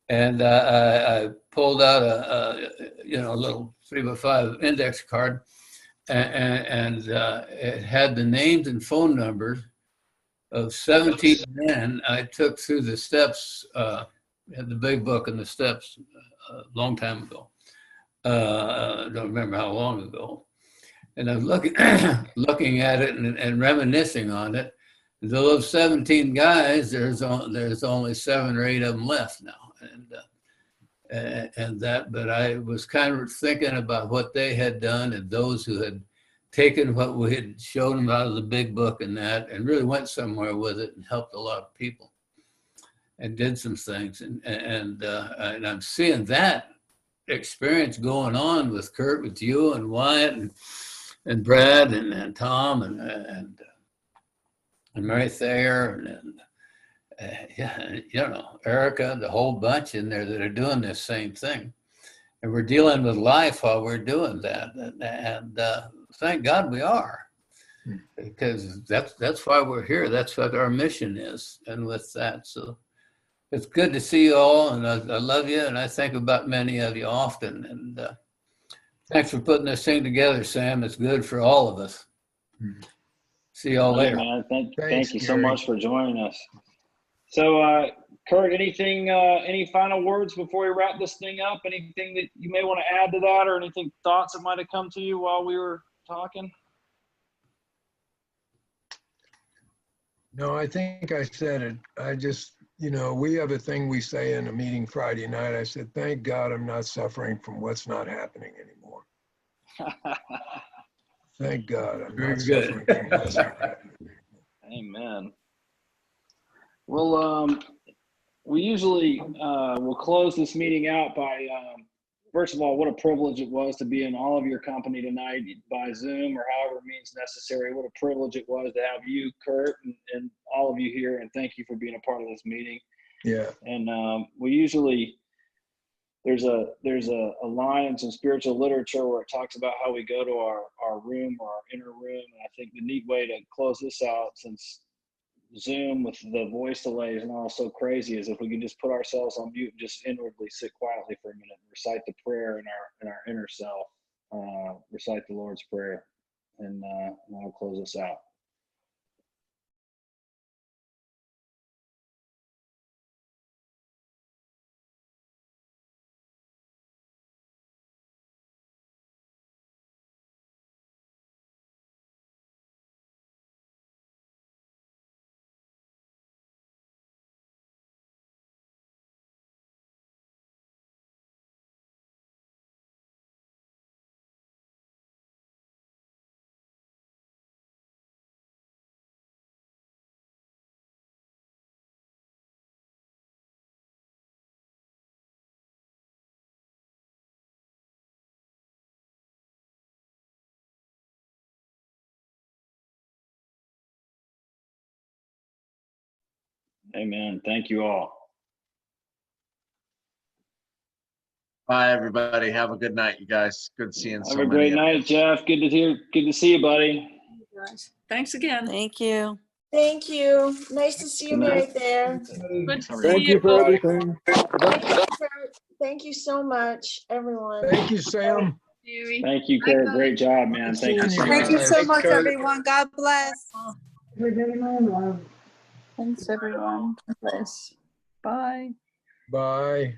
Speaker 11: and I pulled out a little 3x5 index card, and it had the names and phone numbers of 17 men I took through the steps, had the big book and the steps a long time ago. I don't remember how long ago. And I'm looking at it and reminiscing on it. Those 17 guys, there's only 7 or 8 of them left now. But I was kind of thinking about what they had done and those who had taken what we had shown them out of the big book and really went somewhere with it and helped a lot of people and did some things. And I'm seeing that experience going on with Kurt, with you and Wyatt and Brad and Tom and Mary Thayer and Erica, the whole bunch in there that are doing this same thing. And we're dealing with life while we're doing that. And thank God we are, because that's why we're here. That's what our mission is. And with that, so it's good to see you all, and I love you, and I think about many of you often. And thanks for putting this thing together, Sam. It's good for all of us. See you all later.
Speaker 1: Man, thank you
Speaker 2: Gary.
Speaker 1: so much for joining us. So, Kurt, any final words before we wrap this thing up? Anything that you may want to add to that, or anything, thoughts that might have come to you while we were talking?
Speaker 2: No, I think I said it. I just, we have a thing we say in a meeting Friday night. I said, thank God I'm not suffering from what's not happening anymore. Thank God I'm
Speaker 11: Very
Speaker 2: not
Speaker 11: good.
Speaker 2: suffering from what's not happening.
Speaker 1: Amen. Well, we usually will close this meeting out by, first of all, what a privilege it was to be in all of your company tonight by Zoom or however means necessary. What a privilege it was to have you, Kurt, and all of you here. And thank you for being a part of this meeting.
Speaker 2: Yeah.
Speaker 1: And we usually, there's a line in some spiritual literature where it talks about how we go to our room or our inner room. And I think the neat way to close this out, since Zoom with the voice delays and all so crazy, is if we can just put ourselves on mute and just inwardly sit quietly for a minute and recite the prayer in our inner self, recite the Lord's Prayer, and I'll close us out. Amen. Thank you all.
Speaker 5: Bye, everybody. Have a good night, you guys. Good seeing so
Speaker 1: Have
Speaker 5: many.
Speaker 1: a great
Speaker 5: of you.
Speaker 1: night, Jeff. Good to see you, buddy.
Speaker 8: Thanks again.
Speaker 12: Thank you.
Speaker 13: Thank you. Nice to see you,
Speaker 1: Good
Speaker 13: Mary
Speaker 1: night.
Speaker 13: there.
Speaker 8: Good to see
Speaker 10: Thank you for
Speaker 8: you.
Speaker 10: everything.
Speaker 13: Thank you, Kurt. Thank you so much, everyone.
Speaker 2: Thank you, Sam.
Speaker 1: Thank you, Kurt. Great job, man. Thank you so
Speaker 7: Thank you
Speaker 1: much.
Speaker 7: so much, everyone. God bless.
Speaker 12: Thanks, everyone. God bless. Bye.
Speaker 2: Bye.